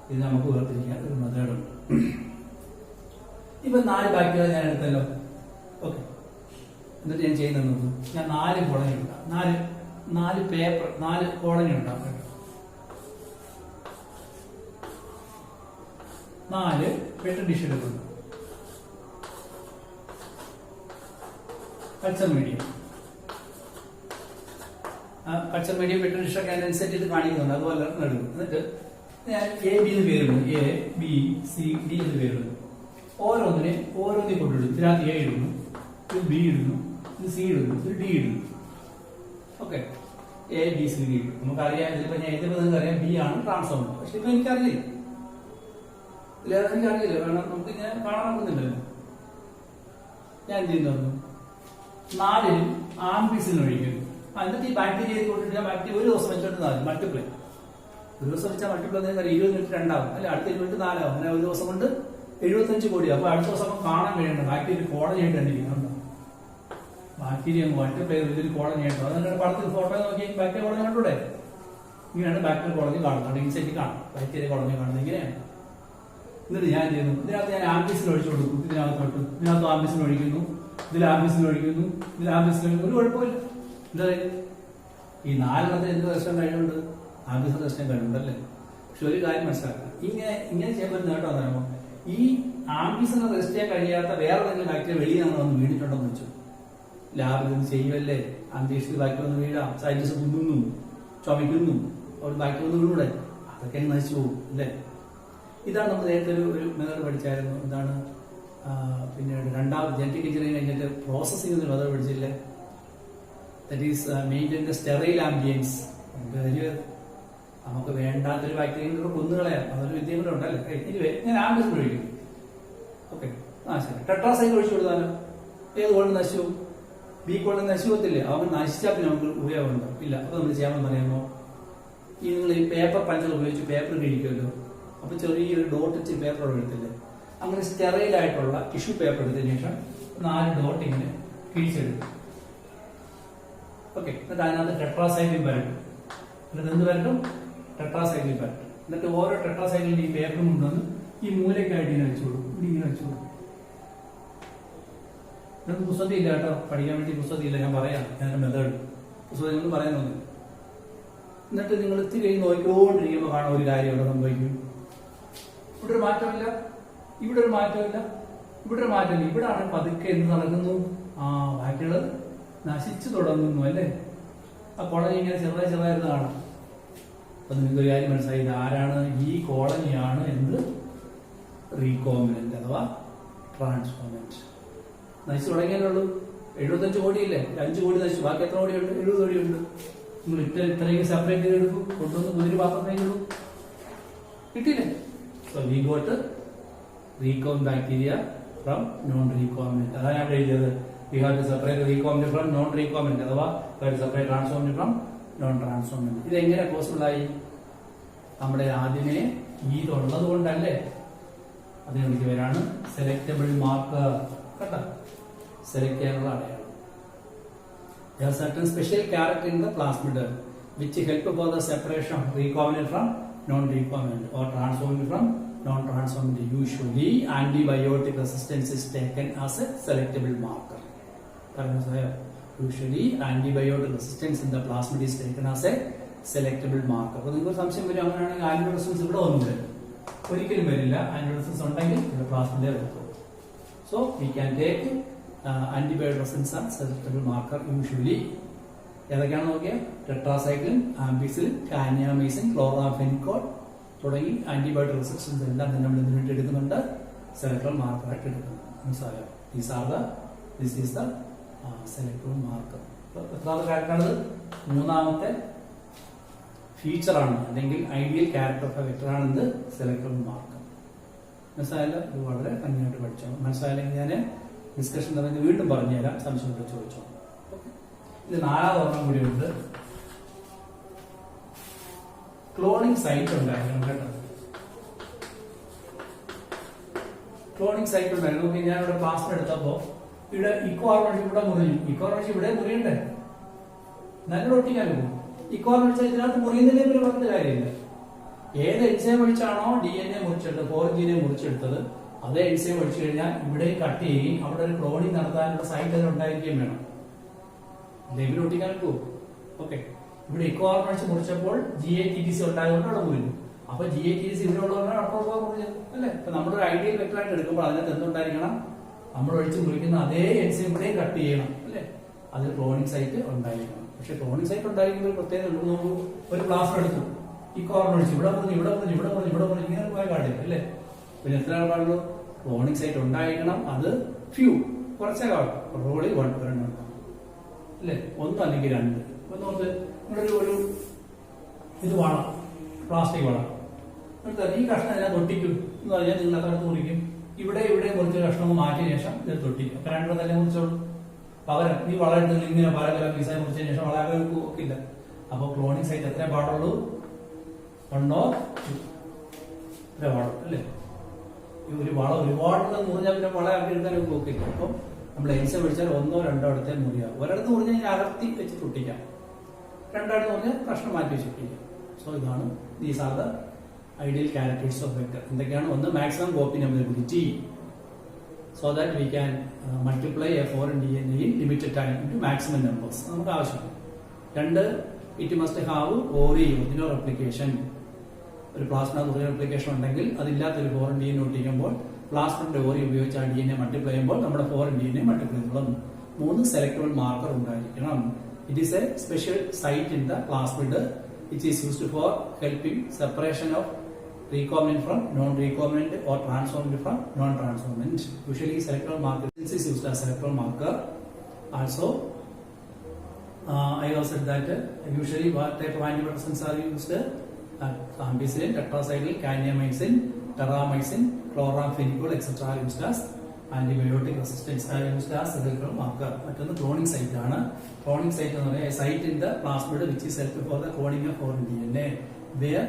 ഇത് നമുക്ക് വേർതിരിക്കാൻ ഒരു മെത്തേഡുണ്ട്. ഇപ്പൊ 4 ബാക്ടീരിയ ഞാൻ എടുത്തല്ലോ. ഓക്കെ, എന്നിട്ട് ഞാൻ ചെയ്യുന്നത് നോക്കൂ. ഞാൻ 4 കോളനി ഉണ്ടാകും, 4 പേപ്പർ, 4 കോളനി ഉണ്ടാകും. 4 വെട്ടർ ഡിഷ് എടുക്കുന്നു. കൾച്ചർ മീഡിയം വെട്ടർ ഡിഷൊക്കെ അതിനനുസരിച്ച് ഇത് കാണിക്കുന്നുണ്ട്. അതുപോലെ എടുക്കും. എന്നിട്ട് ഞാൻ എ ബി എന്ന് പേരിടുന്നു. എ ബി സി ഡി എന്ന് പേരിടുന്നു. ഓരോന്നിനെ കൊണ്ടിടും. ഇതിനകത്ത് എ ഇടുന്നു, ഇത് ബി ഇടുന്നു, ഇത് സി ഇടുന്നു, ഇത് ഡി ഇടുന്നു. Okay, A B C D ഇടും. നമുക്കറിയാം ഇതിപ്പോ ഞാൻ എഴുതുമ്പോൾ നിങ്ങൾക്ക് അറിയാം ബി ആണ് ട്രാൻസ്ഫോമർ. പക്ഷെ ഇപ്പൊ എനിക്കറിയില്ല, എനിക്കറിയില്ല. കാരണം നമുക്ക് ഞാൻ കാണാൻ നോക്കുന്നില്ലല്ലോ. ഞാൻ എന്ത് ചെയ്യുന്നു, 4 ആംബിസിന് ഒഴിക്കുന്നു. എന്നിട്ട് ഈ ബാക്ടീരിയ കൊണ്ടിട്ട് ഞാൻ ബാക്ടീരിയ ഒരു ദിവസം വെച്ചിട്ട് മൾട്ടിപ്ലൈ. ഒരു ദിവസം വെച്ചാൽ മൾട്ടിപ്ലൈ 20 മിനിറ്റ് 2 ആവും, അല്ലെ അടുത്ത 20 മിനിറ്റ് 4 ആവും. അങ്ങനെ ഒരു ദിവസം കൊണ്ട് 75 കോടി. അപ്പൊ അടുത്ത ദിവസം കാണാൻ കഴിയണ്ട ബാക്ടീരിയ കോളനി ആയിട്ട് കണ്ടിരിക്കുന്നുണ്ടോ? ബാക്ടീരിയ മൾട്ടിപ്ലൈ ചെയ്ത് കോളനി ആയിട്ടോ. അതുകൊണ്ട് പടത്തിൽ ഫോട്ടോ നോക്കി ബാക്ടീരിയ കോളനി കണ്ടൂടെ? ഇങ്ങനെയാണ് ബാക്ടീരിയ കോളനി കാണുന്നത്. ഇൻസൈറ്റ് കാണും ബാക്ടീരിയ കോളനി കാണുന്നത് ഇങ്ങനെയാണ്. എന്നിട്ട് ഞാൻ ചെയ്യുന്നു, ഇതിനകത്ത് ഞാൻ ആംബിസിന് ഒഴിച്ചു കൊടുക്കും. ഇതിനകത്ത് ആംബിസിന് ഒഴിക്കുന്നു, ഇതിൽ ആംബിസിന് ഒഴിക്കുന്നു, ഇതിൽ ആംബിസിന് ഒഴിക്കുന്നു. ഒരു കുഴപ്പമില്ല. എന്താ ഈ 4 എന്ത് പ്രശ്നം കഴിയുന്നുണ്ട്? ആംബിസിന് പ്രശ്നം കഴിയുന്നുണ്ടല്ലേ? പക്ഷെ ഒരു കാര്യം മനസ്സിലാക്കണം, ഇങ്ങനെ ചെയ്യുമ്പോൾ നേട്ടം എന്താണോ, ഈ ആംബിസിന് റെസ്റ്റ് ചെയ്യാൻ കഴിയാത്ത വേറെ എന്തെങ്കിലും ബാക്ടീരിയ വെളിയിൽ നമ്മൾ വന്ന് വീണിട്ടുണ്ടെന്ന് വെച്ചു. ലാബിൽ നിന്ന് ചെയ്യുമല്ലേ, അന്തരീക്ഷത്തിൽ ബാക്ടീരിയ വന്ന് വീഴാം, സയന്റിസ്റ്റ് കുന്നുന്നു, ചുമയ്ക്കുന്നു, ഒരു ബാക്ടീരിയ ഒന്ന് വീണൂടെ, അതൊക്കെ നശിച്ചു പോകും അല്ലേ? ഇതാണ് നമ്മൾ നേരത്തെ ഒരു മെത്തേഡ് പഠിച്ചായിരുന്നു. എന്താണ് പിന്നീട് രണ്ടാമത് ജനറ്റിക് എഞ്ചിനീയറിംഗ് കഴിഞ്ഞിട്ട് പ്രോസസ്സിംഗ് എന്നൊരു മെത്തേഡ് പഠിച്ചില്ലേ? That is maintain the sterile ambience. നമുക്ക് വേണ്ടാത്തൊരു ബാക്ടീരിയ കൊന്നുകളയാം, അതൊരു വിദ്യ കൂടെ ഉണ്ടല്ലേ. ഞാൻ ആംബിസിന് ഒഴിക്കും. ഓക്കെ, ശരി. ടെട്രാസൈക്കിൾ ഒഴിച്ചു കൊടുത്താലോ ഏത് കോളം നശിച്ചു? ബി കോളം നശിക്കത്തില്ലേ? അവൻ നശിച്ചാൽ പിന്നെ നമുക്ക് ഉപയോഗമുണ്ടോ? ഇല്ല. അപ്പൊ നമ്മൾ ചെയ്യാമെന്ന് പറയുമ്പോ ഈ നിങ്ങൾ ഈ പേപ്പർ പഞ്ചർ ഉപയോഗിച്ച് പേപ്പർ കിഴിക്കുമല്ലോ. അപ്പൊ ചെറിയൊരു ഡോട്ട് ഇച്ചിരി പേപ്പർ എടുത്തില്ലേ? അങ്ങനെ സ്റ്റെറൈൽ ആയിട്ടുള്ള ടിഷ്യൂ പേപ്പർ എടുത്തതിനു ശേഷം 4 ഡോട്ട് ഇങ്ങനെ കിഴിച്ചെടുക്കും. ഓക്കെ, എന്നിട്ട് അതിനകത്ത് ടെട്രാസൈക്ലിൻ വരട്ടും. എന്നിട്ട് എന്ത് വരട്ടും? ടെട്രാസൈക്ലിൻ വരട്ടും. എന്നിട്ട് ഓരോ ടെട്രാസൈക്ലിൻ ഈ പേപ്പറും കൊണ്ടുവന്ന് ഈ മൂലയ്ക്കായിട്ട് ഇങ്ങനെ വെച്ചു കൊടുക്കും. ഇങ്ങനെ വെച്ചു കൊടുക്കും. നിങ്ങൾക്ക് പുസ്തകം ഇല്ല കേട്ടോ, പഠിക്കാൻ വേണ്ടി പുസ്തകം ഇല്ല. ഞാൻ പറയാം ഞാൻ മെത്തേഡ് പുസ്തകങ്ങൾ പറയുന്നത്. എന്നിട്ട് നിങ്ങൾ ഇത്തിരി നോക്കിക്കൊണ്ടിരിക്കുമ്പോൾ കാണാൻ ഒരു കാര്യം ഇവിടെ സംഭവിക്കും. ഇവിടെ ഒരു മാറ്റമില്ല, ഇവിടെ ഒരു മാറ്റമില്ല, ഇവിടെ ഒരു മാറ്റമില്ല. ഇവിടാണ് പതുക്കെ എന്ത് നടക്കുന്നു? ബാക്കികൾ നശിച്ചു തുടങ്ങുന്നു അല്ലേ? ആ കോളനി ഇങ്ങനെ ചെറുതായിരുന്നു കാണാം. അപ്പൊ നിങ്ങൾക്ക് ഒരു കാര്യം മനസ്സിലായി, ഇത് ആരാണ്? ഈ കോളനിയാണ് എന്ത്? റീകോമിനന്റ് അഥവാ ട്രാൻസ്ഫോമന്റ്. നശിച്ചു തുടങ്ങിയാലുള്ളൂ. 75 കോടിയില്ലേ? 5 കോടി നശിച്ചു. ബാക്കി എത്ര കോടിയുണ്ട്? 70 കോടിയുണ്ട്. നിങ്ങൾ ഇത്രയും സെപ്പറേറ്റ് ചെയ്തെടുക്കും, കൊണ്ടുവന്ന് പുതിയൊരു പാത്രത്തിലേക്ക് ഇടും. കിട്ടിയില്ലേ? So we got recom bacteria from non recombinant. അതാണ് ഞാൻ എഴുതിയത്. We have to separate recombinant from non recombinant അഥവാ separate transformant from non transformant. ഇത് എങ്ങനെ പോസിബിൾ ആയി? നമ്മുടെ ആദ്യമേ ഇതുള്ളത് കൊണ്ടല്ലേ? അതിനെ വിളിക്കുന്നവരാണ് സെലക്ടബിൾ മാർക്കർ. കേട്ടോ, സെലക്ട് ചെയ്യാനുള്ള അടയാളം. There are certain special character in the plasmid which help for the separation of recombinant from non-recombinant or transformant from non-transformant. Usually, antibiotic resistance is taken as a selectable marker. Usually, antibiotic resistance in the plasmid is taken as a selectable marker. അപ്പോൾ നിങ്ങൾക്ക് സംശയം വരും, അങ്ങനെയാണെങ്കിൽ antibiotic resistance ഇവിടെ ഒന്നുമില്ല, ഒരിക്കലും വരില്ല. Antibiotic resistance ഉണ്ടെങ്കിൽ ഇവിടെ പ്ലാസ്മിഡേ വരത്തുള്ളൂ. So we can take antibiotic resistance as selectable marker usually. ഏതൊക്കെയാണ് നോക്കിയാൽ ടെട്രാസൈക്ലിൻ, ആംബിസിലിൻ, കാനിയാമൈസിൻ, ക്ലോറാഫെനിക്കോൾ തുടങ്ങി ആന്റിബയോട്ടിക് റെസിസ്റ്റൻസ് എല്ലാം തന്നെ നമ്മൾ ഇതിനു വേണ്ടി എടുക്കുന്നുണ്ട്, സെലക്ടബിൾ മാർക്കർ ആയിട്ട് എടുക്കുന്നു. മനസ്സിലായോ? This is the selectable marker. എത്രാമത്തെ ക്യാരക്ടറാണിത്? 3ാമത്തെ ഫീച്ചറാണ്, അല്ലെങ്കിൽ ഐഡിയൽ ക്യാരക്ടർ ഓഫ് എ വെക്ടറാണ് ഇത് സെലക്ടബിൾ മാർക്കർ. മനസ്സിലായല്ലോ? ഇത് വളരെ ഭംഗിയായിട്ട് പഠിച്ചോ. മനസ്സിലായില്ലെങ്കിൽ ഞാൻ ഡിസ്കഷൻ തന്നെ വീണ്ടും പറഞ്ഞുതരാം, സംശയങ്ങൾ ചോദിച്ചോ. ഇത് 4ാമതൊരെണ്ണം കൂടി ഉണ്ട്. ക്ലോണിംഗ് സൈറ്റ് ഉണ്ടായിരുന്നു കേട്ടോ. ക്ലോണിംഗ് സൈറ്റ് ഉണ്ടായിരുന്നു. ഞാൻ ഇവിടെ പ്ലാസ്മ എടുത്തപ്പോ ഇവിടെ ഇക്കോആർമേഷൻ ഇവിടെ മുറിഞ്ഞു. ഇക്കോആർമേഷൻ ഇവിടെ മുറിയണ്ടേ? നല്ല ഒട്ടിക്കാനും പോകും. ഇക്കോആർമേഷൻ ഇതിനകത്ത് മുറിയുന്നില്ലേ പിന്നെ പറഞ്ഞ കാര്യമില്ല. ഏത് എൻസൈം ഒഴിച്ചാണോ DNA മുറിച്ചെടുത്തത്, 4 ജീനെ മുറിച്ചെടുത്തത്, അതേ എൻസൈം ഒഴിച്ചു കഴിഞ്ഞാൽ ഇവിടെ കട്ട് ചെയ്യുകയും അവിടെ ഒരു ക്ലോണിംഗ് നടത്താനുള്ള സൈറ്റ് അതിൽ ഉണ്ടായിരിക്കുകയും വേണം. ലേബിൽ ഒട്ടിക്കാൻ പോകും. ഓക്കെ, ഇവിടെ ഇക്കോആർമേഷൻ മുറിച്ചപ്പോൾ GATTC ഉണ്ടായതുകൊണ്ട് അവിടെ മുറിഞ്ഞു. അപ്പൊ GATS ഇതിനുള്ളവരാണ് അടുത്തുള്ള അല്ലെ. ഇപ്പൊ നമ്മളൊരു ഐഡിയൽ വെക്ടറായിട്ട് എടുക്കുമ്പോൾ അതിനകത്ത് എന്തുണ്ടായിരിക്കണം, നമ്മൾ ഒഴിച്ച് മുറിക്കുന്ന അതേ എൻസൈം ഇവിടെയും കട്ട് ചെയ്യണം അല്ലെ. അതിൽ ക്ലോണിംഗ് സൈറ്റ് ഉണ്ടായിരിക്കണം. പക്ഷെ ക്ലോണിംഗ് സൈറ്റ് ഉണ്ടായിരിക്കുമ്പോൾ പ്രത്യേകം ഒരു പ്ലാസ്മ എടുത്തു, ഈ കോർണർ ഒഴിച്ചു, ഇവിടെ പറഞ്ഞു ഇവിടെ പറഞ്ഞു ഇവിടെ പറഞ്ഞു ഇവിടെ പറഞ്ഞു, ഇങ്ങനെ പോയാൽ കാണില്ല അല്ലെ. പിന്നെ എത്ര പാടുള്ളൂ, ക്ലോണിംഗ് സൈറ്റ് ഉണ്ടായിരിക്കണം. അത് ഫ്യൂ, കുറച്ചേ കാണും. റോളി 1 ഒരെണ്ണം അല്ലെ, 1 അല്ലെങ്കിൽ 2. ഇപ്പൊ നോക്ക്, ഒരു ഇത് വേണം, പ്ലാസ്റ്റിക് വേണം. ഈ കഷ്ണം ഞാൻ തൊട്ടിക്കും എന്ന് പറഞ്ഞാൽ നിങ്ങൾ എത്ര മുറിക്കും, ഇവിടെ കുറച്ച് കഷ്ണം മാറ്റിയ ശേഷം ഇത് തൊട്ടിക്കും. അപ്പൊ 2 തന്നെ മുറിച്ചോളൂ. പകരം ഈ വളരെ ഇങ്ങനെ പല പീസായി മുറിച്ചതിന് ശേഷം വളരെ നോക്കില്ല. അപ്പൊ ക്ലോണിംഗ് സൈറ്റ് എത്ര പാടുള്ളൂ, 1 or 2 ഇത്ര പാടും അല്ലേ. ഒരു വള ഒരുപാട് മുറിഞ്ഞാൽ പിന്നെ വളമാക്കി എടുക്കാനൊക്കെ നോക്കില്ല. അപ്പം നമ്മൾ എൻസൈം പിടിച്ചാൽ 1 or 2 അടുത്തേ മുറിയാം. ഒരിടത്ത് മുറിഞ്ഞാൽ ഞാൻ അകർത്തി വെച്ച് തൊട്ടിക്കാം, 2 അടുത്ത് മുറിഞ്ഞാൽ കഷ്ണം മാറ്റി വെച്ച് തൊട്ടിക്കാം. സോ ഇതാണ് these are the ideal characters of vector. എന്തൊക്കെയാണ്? ഒന്ന്, maximum copy numberability, so that we can multiply a foreign DNA in limited time into maximum numbers. നമുക്ക് ആവശ്യമാണ്. 2, it must have original replication. ഒരു പ്ലാസ്മിഡ് റെപ്ലിക്കേഷൻ ഉണ്ടെങ്കിൽ അതില്ലാത്തൊരു foreign DNA ഒട്ടിക്കുമ്പോൾ പ്ലാസ്മിഡിന്റെ ഓറി ഉപയോഗിച്ച് ആ DNA multiply ചെയ്യുമ്പോൾ നമ്മുടെ ഫോറിൻ DNA മൾട്ടിപ്ലൈ ചെയ്യണം. 3, selectable marker ഉണ്ടായിരിക്കണം. It is a special site in the plasmid which is used for helping separation of recombinant from non-recombinant or transformant from non-transformant. Usually selectable marker is used as selectable marker. Also, I have said that usually what type of antidepressants are used? Ampicillin, tetracycline, caniamycin, terramycin, chloramphenicol, etc. are used as antibiotic resistance are used as selectable marker. മറ്റൊന്ന് cloning site ആണ്. Cloning site എന്ന് പറയുന്നത് site in the plasmid which is helpful for the cloning of foreign DNA. Where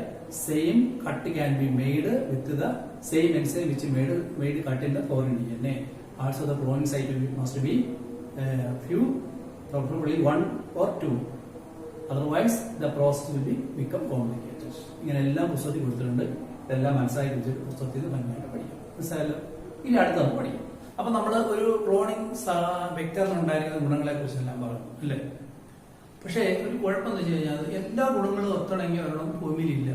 same cut can be made with the same enzyme which made cut in the foreign DNA. Also the cloning site must be few, probably 1 or 2. Otherwise the process will become complicated. ഇങ്ങനെ എല്ലാം പുസ്തകത്തിൽ കൊടുത്തിട്ടുണ്ട്. ഇതെല്ലാം മനസ്സിലാക്കി വെച്ചിട്ട് പുസ്തകത്തിൽ ഭംഗിയായിട്ട് പഠിക്കാം. മനസ്സിലായല്ലോ. ഇനി അടുത്ത് നമുക്ക് പഠിക്കാം. അപ്പൊ നമ്മൾ ഒരു ക്ലോണിംഗ് വെക്ടറിന് ഉണ്ടായിരിക്കുന്ന ഗുണങ്ങളെ കുറിച്ചെല്ലാം പറഞ്ഞു അല്ലേ. പക്ഷേ ഒരു കുഴപ്പമെന്ന് വെച്ച് കഴിഞ്ഞാൽ എല്ലാ ഗുണങ്ങളും ഒത്തിണങ്ങിയ ഒരെണ്ണം ഭൂമിയിലില്ല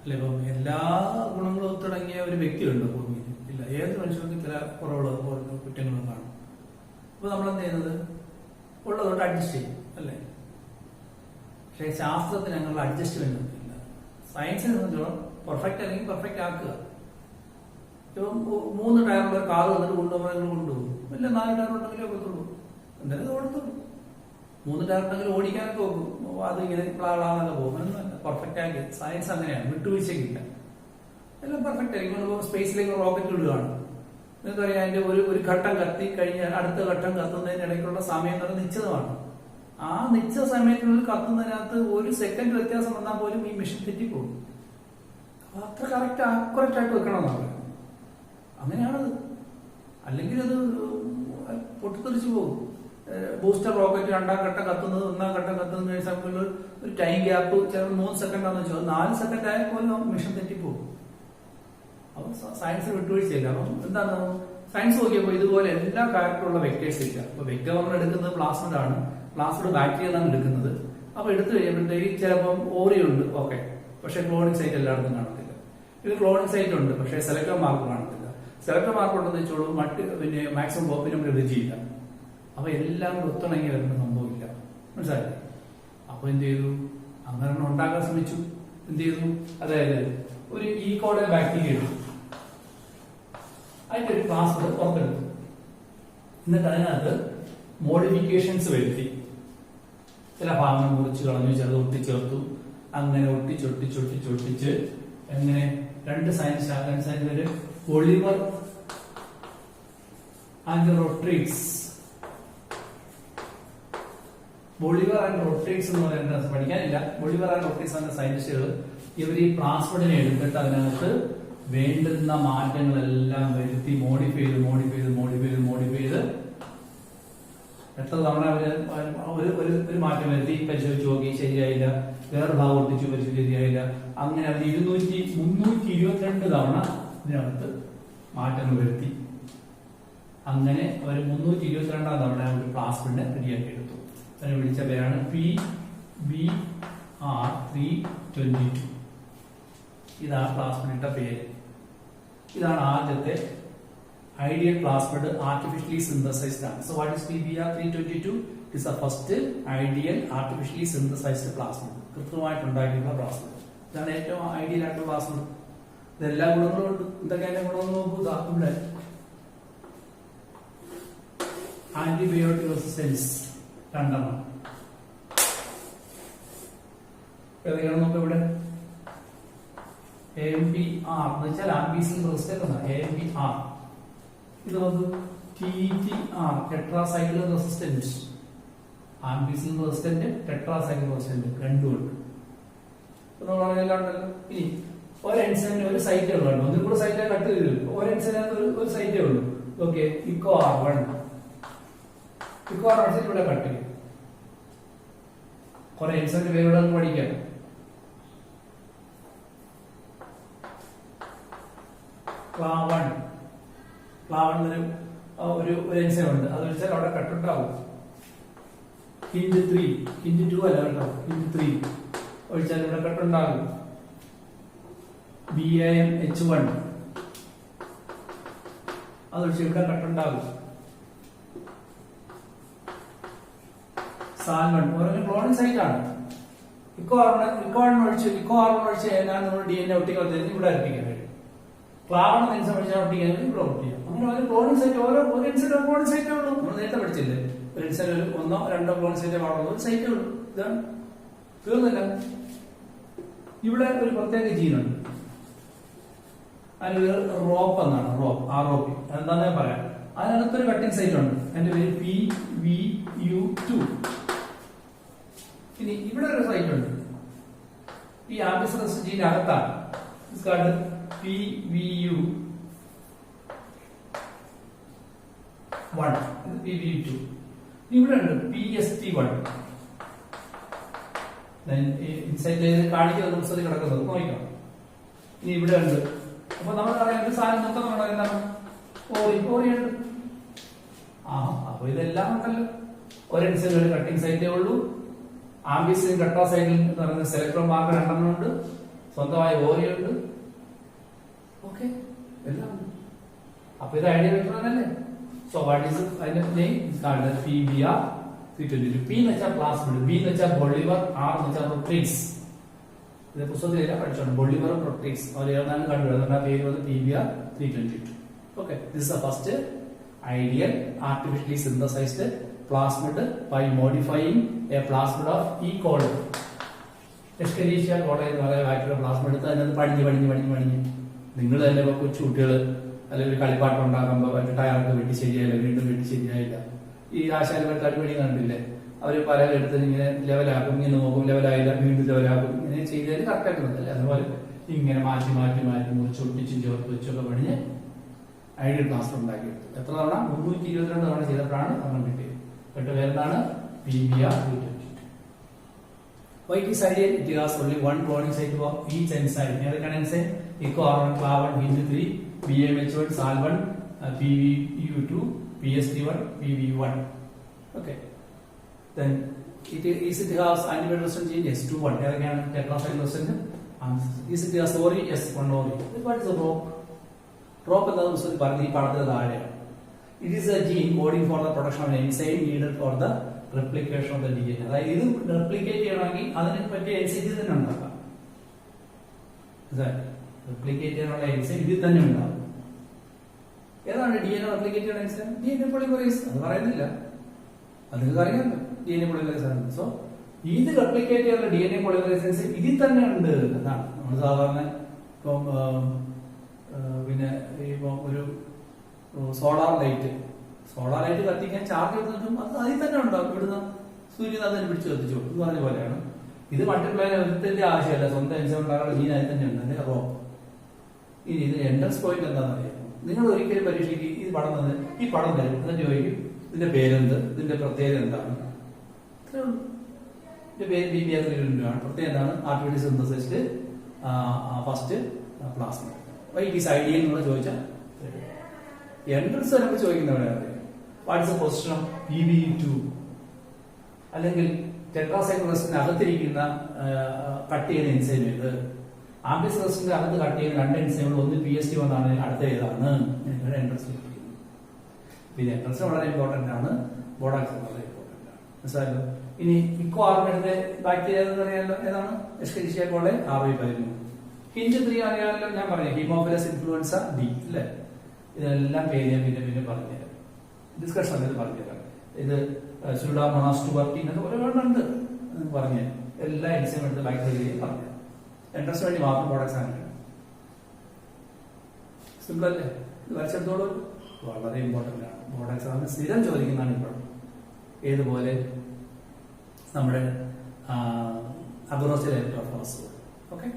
അല്ലെ. ഇപ്പം എല്ലാ ഗുണങ്ങളും ഒത്തിണങ്ങിയ ഒരു വ്യക്തിയുണ്ട് ഭൂമിയിൽ ഇല്ല. ഏത് മനുഷ്യർക്കും ചില കുറവുകളും കുറ്റങ്ങളും കാണും. അപ്പൊ നമ്മൾ എന്ത് ചെയ്യുന്നത്, ഉള്ളതുകൊണ്ട് അഡ്ജസ്റ്റ് ചെയ്യും അല്ലേ. പക്ഷെ ശാസ്ത്രത്തിന് ഞങ്ങൾ അഡ്ജസ്റ്റ്മെന്റ് ഇല്ല. സയൻസിനെ സംബന്ധിച്ചോളം പെർഫെക്റ്റ് അല്ലെങ്കിൽ പെർഫെക്റ്റ് ആക്കുക. ഇപ്പം 3 ടയറുള്ള ഒരു കാർ വന്നിട്ട് കൊണ്ടുപോകുമ്പോൾ നിങ്ങൾ കൊണ്ടുപോകും. ഇല്ല, 4 ടയർ ഉണ്ടെങ്കിലേ കൊടുത്തുള്ളൂ. എന്തായാലും ഓടത്തുള്ളൂ. 3 ടയർ ഉണ്ടെങ്കിൽ ഓടിക്കാനൊക്കെ പോകും. അത് ഇങ്ങനെ പ്ലാളാന്നൊക്കെ പോകും. എന്നല്ല, പെർഫെക്റ്റ് ആക്കി. സയൻസ് അങ്ങനെയാണ്, വിട്ടുവീഴ്ചയ്ക്കില്ല. എല്ലാം പെർഫെക്റ്റ് ആയിരിക്കും. നമ്മൾ സ്പേസിലേക്ക് റോക്കറ്റ് ഇടുകയാണ്. നിങ്ങൾക്കറിയാം, അതിന്റെ ഒരു ഘട്ടം കത്തി കഴിഞ്ഞാൽ അടുത്ത ഘട്ടം കത്തുന്നതിനിടയ്ക്കുള്ള സമയം തന്നെ നിശ്ചിതമാണ്. ആ നിശ്ചിത സമയത്തിനുള്ളിൽ കത്തുന്നതിനകത്ത് 1 സെക്കൻഡ് വ്യത്യാസം വന്നാൽ പോലും ഈ മെഷീൻ തെറ്റിപ്പോകും. അത്ര അക്യുറേറ്റ് ആയിട്ട് വെക്കണമെന്നാണ്. അങ്ങനെയാണത്. അല്ലെങ്കിൽ അത് പൊട്ടിത്തെറിച്ചു പോകും. ബൂസ്റ്റർ റോക്കറ്റ് 2ാം ഘട്ടം കത്തുന്നത് 1ാം ഘട്ടം കത്തുന്ന സമയത്തുള്ള ഒരു ടൈം ഗ്യാപ്പ് ചിലപ്പോൾ 3 സെക്കൻഡാന്ന് വെച്ചാൽ 4 സെക്കൻഡ് ആയാൽ പോലും മിഷൻ തെറ്റിപ്പോകും. അപ്പൊ സയൻസ് വിട്ടുവീഴ്ചയില്ല. അപ്പം എന്താണ്, സയൻസ് നോക്കിയപ്പോൾ ഇതുപോലെ എല്ലാ കാര്യത്തിലുള്ള വെക്ടേഴ്സ് ഇല്ല. അപ്പൊ വെക്ടർ നമ്മൾ എടുക്കുന്നത് പ്ലാസ്മിഡ് ആണ്. പ്ലാസ്മിഡ് ബാക്ടീരിയ എന്നാണ് എടുക്കുന്നത്. അപ്പൊ എടുത്തു കഴിയുമ്പോഴത്തേക്ക് ചിലപ്പം ഓറിയുണ്ട്, ഓക്കെ, പക്ഷെ ക്ലോണിംഗ് സൈറ്റ് എല്ലായിടത്തും കാണത്തില്ല. ഇത് ക്ലോണിംഗ് സൈറ്റ് ഉണ്ട്, പക്ഷെ സെലക്ടർ മാർക്ക് കാണത്തില്ല. സെലക്ടർ മാർക്ക് ഉണ്ടെന്ന് വെച്ചോളൂ, പിന്നെ മാക്സിമം കോപ്പി നമ്പർ വിഭജിയില്ല. അപ്പൊ എല്ലാം ഒത്തിണങ്ങി വരുന്ന സംഭവമില്ല. മനസ്സിലായില്ലേ? അപ്പൊ എന്ത് ചെയ്തു, അങ്ങനെ ഉണ്ടാക്കാൻ ശ്രമിച്ചു. എന്ത് ചെയ്തു, അതായത് ഒരു ഈക്കോടെ ബാക്ടീരിയ എടുത്തു, അതിന്റെ ഒരു പ്ലാസ്മിഡ് പുറത്തെടുത്തു. എന്നിട്ട് അതിനകത്ത് മോഡിഫിക്കേഷൻസ് വരുത്തി. ചില ഭാഗങ്ങൾ മുറിച്ച് കളഞ്ഞു, ചിലത് ഒട്ടിച്ചേർത്തു. അങ്ങനെ ഒട്ടിച്ചൊട്ടിച്ച് എങ്ങനെ 2 സയൻസ് പേര് Oliver and Rodrigues. Bolivar and Rodrigues എന്ന് പറയുന്നത് പഠിക്കാനില്ല. ബൊളിവർ ആൻഡ് റോട്രിക്സ് എന്ന സയന്റിസ്റ്റുകൾ ഇവർ ഈ പ്ലാസ്മിഡിനെ എടുത്തിട്ട് അതിനകത്ത് വേണ്ടുന്ന മാറ്റങ്ങളെല്ലാം വരുത്തി മോഡിഫൈ ചെയ്ത് എത്ര തവണ അവര് ഒരു മാറ്റം വരുത്തി പരിശോധിച്ച് നോക്കി, ശരിയായില്ല. വേറെ ഭാഗം ഒട്ടിച്ചു, പരിശോധിച്ച് ശരിയായില്ല. അങ്ങനെ അവർ 322 തവണ ഇതിനകത്ത് മാറ്റങ്ങൾ വരുത്തി. അങ്ങനെ അവർ 322 തവണ ഒരു പ്ലാസ്മിഡിനെ റെഡിയാക്കി എടുത്തു. അതിനെ വിളിച്ച പേരാണ് PBr322. ഇതാണ് പ്ലാസ്മിഡിന്റെ പേര്. ഇതാണ് ആദ്യത്തെ ഐഡിയൽ പ്ലാസ്മിഡ് ആർട്ടിഫിഷ്യലി സിന്തസൈസ്ഡ് ആണ്. So what is PBr 322? Is the first ideal artificially synthesised plasmid. കൃത്രിമമായിട്ട് ഉണ്ടാക്കിയിട്ടുള്ള പ്ലാസ്മിഡ്. ഇതാണ് ഏറ്റവും ഐഡിയൽ ആയിട്ടുള്ള പ്ലാസ്മിഡ്. ഇതെല്ലാ ഗുണങ്ങളും ഉണ്ട്. എന്തൊക്കെയാണ് ഗുണമെന്ന് നോക്കൂ. ഇവിടെ ആന്റിബയോട്ടിക് റെസിസ്റ്റൻസ് 2 എണ്ണം. ഏതൊക്കെയാണ് നോക്കാം ഇവിടെ. AMPR എന്ന് വെച്ചാൽ ആംബിസിലിൻ റെസിസ്റ്റന്റ് എന്നാണ്. AMPR. ഇത് നമുക്ക് TTR tetracycline resistant. Ampicillin resistant, tetracycline resistant രണ്ടും ഉണ്ട്. എല്ലാം ഉണ്ടല്ലോ. ഇനി ഒരു എൻസൈമിന് ഒരു സൈറ്റേ ഉള്ളൂ. ഒന്നിൽ കൂടെ സൈറ്റ് കട്ട് ചെയ്തില്ല. ഒരു എൻസൈമിനകത്ത് ഒരു സൈറ്റേ ഉള്ളൂ. Okay, ICOR1. ICOR1 ഇവിടെ കട്ട് ചെയ്യും. കുറെ എൻസൈമിന്റെ പേരുകൾ പഠിക്കാം. ക്ലാവൺ ഒരു എൻസൈം ഉണ്ട്. അത് വെച്ചാൽ അവിടെ കട്ടുണ്ടാവും. HIND3, HIND2 അല്ല കേട്ടോ, HIND3 ഒഴിച്ചാൽ ഇവിടെ കട്ടുണ്ടാകും. BAMH1 അതൊഴിച്ച് ഇവിടെ കട്ടുണ്ടാകും. സാൽമൺ ഓരോ ക്ലോണിംഗ് സൈറ്റ് ആണ്. ഇക്കോആറിന് ഒഴിച്ച് ഏതാണ് നമ്മൾ DNA ഒട്ടിക്കുന്നത് ഇവിടെ അർപ്പിക്കാൻ കഴിയും. ക്ലാവൺ എൻസൈം ഒഴിച്ചാൽ ഒട്ടിക്കാൻ ഇവിടെ ഒട്ടിക്കാം. അങ്ങനെ ഒരു ക്ലോണിംഗ് സൈറ്റ് ഒരു ക്ലോണിംഗ് സൈറ്റേ ഉള്ളൂ. നമ്മൾ നേരത്തെ പഠിച്ചില്ലേ, ഒരു എൻസൈം ഒരു 1-2 ക്ലോണിംഗ് സൈറ്റേ പാടുള്ളൂ. ഒരു സൈറ്റേ ഉള്ളൂ. ഇതാണ് തീർന്നില്ല. ഇവിടെ ഒരു പ്രത്യേക ജീനുണ്ട്. അതിന് റോപ്പ് എന്നാണ്. ROP. എന്താന്ന് ഞാൻ പറയാം. അതിനകത്തൊരു കട്ടിംഗ് സൈറ്റ് ഉണ്ട്. അതിന്റെ പേര് PVU2. ഇനി ഇവിടെ ഒരു സൈറ്റ് ഉണ്ട്. ഈ ആംബിസിലസ് ജീന്റെ അകത്താണ് PVU1, PVU2. ഇവിടെ ഉണ്ട് PST1. ഇൻസൈറ്റ് കാണിക്കുന്ന പുസ്തകത്തിൽ കിടക്കുന്നത് നോക്കാം. ഇനി ഇവിടെ ഉണ്ട്. അപ്പൊ നമ്മൾ പറയാൻ സാധനം മൊത്തം എന്താണ് ഓറിയുണ്ട്. അപ്പൊ ഇതെല്ലാം ഉണ്ടല്ലോ. ഒരെൻസൈമിൽ ഒരു കട്ടിംഗ് സൈറ്റേ ഉള്ളൂ. ആംബിസിലിൻ ടെട്രാസൈക്ലിൻ എന്ന് പറയുന്ന സെലക്ട്രോൺ മാർക്കർ 2 ഉണ്ട്. സ്വന്തമായ ഓറിയുണ്ട്. ഓക്കെ, എല്ലാം ഉണ്ട്. അപ്പൊ ഇത് ഐഡിയ വെക്ടറല്ലേ. സോ വാട്ട് ഈസ് അതിന്റെ നെയിം? PBr 322. P എന്ന് വെച്ചാൽ പ്ലാസ്മിഡ്, B എന്ന് വെച്ചാൽ ബൊളിവർ, R എന്ന് വെച്ചാൽ പ്രൊട്രീക്സ്. ഇത് പുസ്തകത്തിലെല്ലാം പഠിച്ചോണ്ട് ബൊളിവർ പ്രൊട്രീക്സ് അവർ ഏതാണ്ട് കണ്ടുപിടുന്നത്. പേര് വന്ന് PBr 322. Okay, this is the first ideal artificially synthesized plasmid by modifying a plasmid of E. coli. Escherichia coli എന്ന് പറയുന്ന പ്ലാസ്മിഡ് എടുത്ത് അതിനകത്ത് പടിഞ്ഞ് നിങ്ങൾ തന്നെ കൊച്ചു കുട്ടികൾ അല്ലെങ്കിൽ കളിപ്പാട്ടം ഉണ്ടാക്കുമ്പോൾ മറ്റു ടയറൊക്കെ വെട്ടി ശരിയായില്ല, വീണ്ടും വെട്ടി ശരിയായില്ല. ഈ ആശാരിമാർക്ക് അടിപൊളി കണ്ടില്ലേ, അവർ പല എടുത്ത് ഇങ്ങനെ ലെവലാക്കും, ഇങ്ങനെ നോക്കും, ലെവലായില്ല, വീണ്ടും ലെവലാക്കും. ഇങ്ങനെ ചെയ്താൽ കറക്റ്റ് ആക്കുന്നുണ്ടല്ലേ. അതുപോലെ ഇങ്ങനെ മാറ്റി മുറിച്ച് ഒട്ടിച്ചും ചേർത്ത് വെച്ചൊക്കെ പണിഞ്ഞ് ഐഡിയൽ പ്ലാസ്മിഡ് ഉണ്ടാക്കിയെടുത്തു. എത്ര തവണ? 322 തവണ ചെയ്തപ്പോഴാണ് ഒരെണ്ണം കിട്ടിയത്. കേട്ട പേരെന്താണ്? PBr 322. Why it is ideal? It has only one cloning site for each enzyme. ഏതൊക്കെയാണ് enzyme? ICOR1, ക്ലാവൺ, HIND3, BMH1, സാൽവൺ, PVU2, PST1, PVU1. Okay. Then it has antibody resistant gene? Yes, 2-1. ഏതൊക്കെയാണ് tetracycline resistant? Is it has ORI? Yes, 1 ORI. What is a rope? Rope എന്നത് പുസ്തകത്തിൽ പറഞ്ഞ ഈ പടത്തിന് താഴെയാണ്. It is a gene coding for the production of an enzyme needed for the replication of the DNA. അതായത് ഇത് replicate ചെയ്യണമെങ്കിൽ അതിനെ പറ്റിയ എൻസൈം ഇതിൽ തന്നെ ഉണ്ടാക്കാം. റെപ്ലിക്കേറ്റ് ചെയ്യാനുള്ള എൻസൈം ഇതിൽ തന്നെ ഉണ്ടാകും. ഏതാണ് DNA റെപ്ലിക്കേറ്റ് ചെയ്യുന്ന എൻസൈം? DNA polymerase. അത് പറയുന്നില്ല, അത് നിങ്ങൾക്ക് അറിയാമല്ലോ. DNA പോളിമറേസ് ആണ്. സോ ഇത് റെപ്ലിക്കേറ്റ് ചെയ്യുന്ന DNA പോളിമറേസ് എൻസൈം ഇതിൽ തന്നെ ഉണ്ട് എന്നാണ്. നമ്മൾ സാധാരണ ഇപ്പം പിന്നെ ഇപ്പൊ ഒരു സോളാർ ലൈറ്റ് കത്തിക്കാൻ ചാർജ് എടുത്തിട്ടും അത് അതിൽ തന്നെ ഉണ്ടാവും. ഇവിടുന്ന് സൂര്യൻ അതിനെ പിടിച്ച് കത്തിച്ചു എന്ന് പറഞ്ഞ പോലെയാണ് ഇത്. മൾട്ടിപ്ലൈ എടുത്തിന്റെ ആവശ്യമില്ല, സ്വന്തം എൻസൈം ഉണ്ടാകാനുള്ള ജീൻ അതിൽ തന്നെ ഉണ്ട്. അതിന്റെ റോപ്പ്. ഇനി ഇതിന് എൻട്രൻസ് പോയിന്റ് എന്താണെന്ന് അറിയാമോ? നിങ്ങൾ ഒരിക്കലും പരീക്ഷയ്ക്ക് ഈ പടം തരും, എന്നിട്ട് ചോദിക്കും ഇതിന്റെ പേരെന്ത്, ഇതിന്റെ പ്രത്യേകത എന്താണ്? ഇതിന്റെ പേര് PBr 322 ആണ്. പ്രത്യേകത എന്താണ്? Artificial synthesised first plasmid. It is ideal എന്നുള്ള ചോദിച്ചാൽ എൻട്രൻസ് വരുമ്പോൾ ചോദിക്കുന്നവരാണ് what is the position of PVU2 അല്ലെങ്കിൽ ടെട്രാസൈക്ലിൻ റെസിസ്റ്റന്റ് അകത്തിരിക്കുന്ന കട്ട് ചെയ്യുന്ന എൻസൈം ഏത്, ആംബിയസ് റെസിസ്റ്ററിന്റെ അകത്ത് കട്ട് ചെയ്യുന്ന രണ്ട് എൻസൈമുകൾ ഒന്ന് PST വന്നാണ്, അടുത്ത ഏതാണ് എൻട്രൻസ്. പിന്നെ എൻട്രൻസ് വളരെ ഇമ്പോർട്ടന്റ് ആണ്, ബോർഡാക്സ് വളരെ ഇമ്പോർട്ടന്റ് ആണ്, മനസ്സിലായല്ലോ. ഇനി ഇക്കോ ആർഗണിന്റെ ബാക്ടീരിയ എന്ന് പറയാനല്ലോ, ഏതാണ് എസ്കെരിഷ്യ കോളെ RY13. ഹിഞ്ച് 3 അറിയാമല്ലോ, ഞാൻ പറഞ്ഞു ഹീമോഫിലസ് ഇൻഫ്ലുവൻസ ഡി അല്ലേ. ഇതെല്ലാം പേര് ഞാൻ പിന്നെ പറഞ്ഞുതരാം, ഡിസ്കഷൻ സമയത്ത് പറഞ്ഞുതരാം. ഇത് സ്യൂഡോമോണാസ് ട്യൂബർക്കിൻ എന്ന് ഒരുപാടുണ്ട് പറഞ്ഞു, എല്ലാ എൻസൈം എടുത്ത് ബാക്ടീരിയയും പറഞ്ഞു. എൻട്രൻസ് വേണ്ടി മാത്രം പ്രോഡക്ട്സ് ആണ്. സിമ്പിൾ അല്ലേ, ഇത് വരച്ചെടുത്തോളൂ, വളരെ ഇമ്പോർട്ടന്റ് ആണ്. പ്രോഡക്ട്സ് ആണ് സ്ഥിരം ചോദിക്കുന്നതാണ് ഇപ്പോൾ. ഏതുപോലെ നമ്മുടെ അബ്രോസിൽ ഇലക്ട്രോഫോറസ്. ഓക്കെ,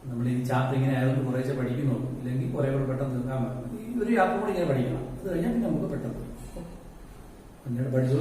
നമ്മൾ ഈ ചാപ്റ്റർ ഇങ്ങനെ ആയതുകൊണ്ട് കുറേശ്ശെ പഠിക്കുന്നുള്ളൂ, ഇല്ലെങ്കിൽ കുറെ കൂടെ പെട്ടെന്ന് തീർക്കാൻ പറ്റും. ഈ ഒരു ചാപ്റ്റർ കൂടി ഇങ്ങനെ പഠിക്കണം, അത് കഴിഞ്ഞാൽ പിന്നെ നമുക്ക് പെട്ടെന്ന് പിന്നീട് പഠിച്ചു.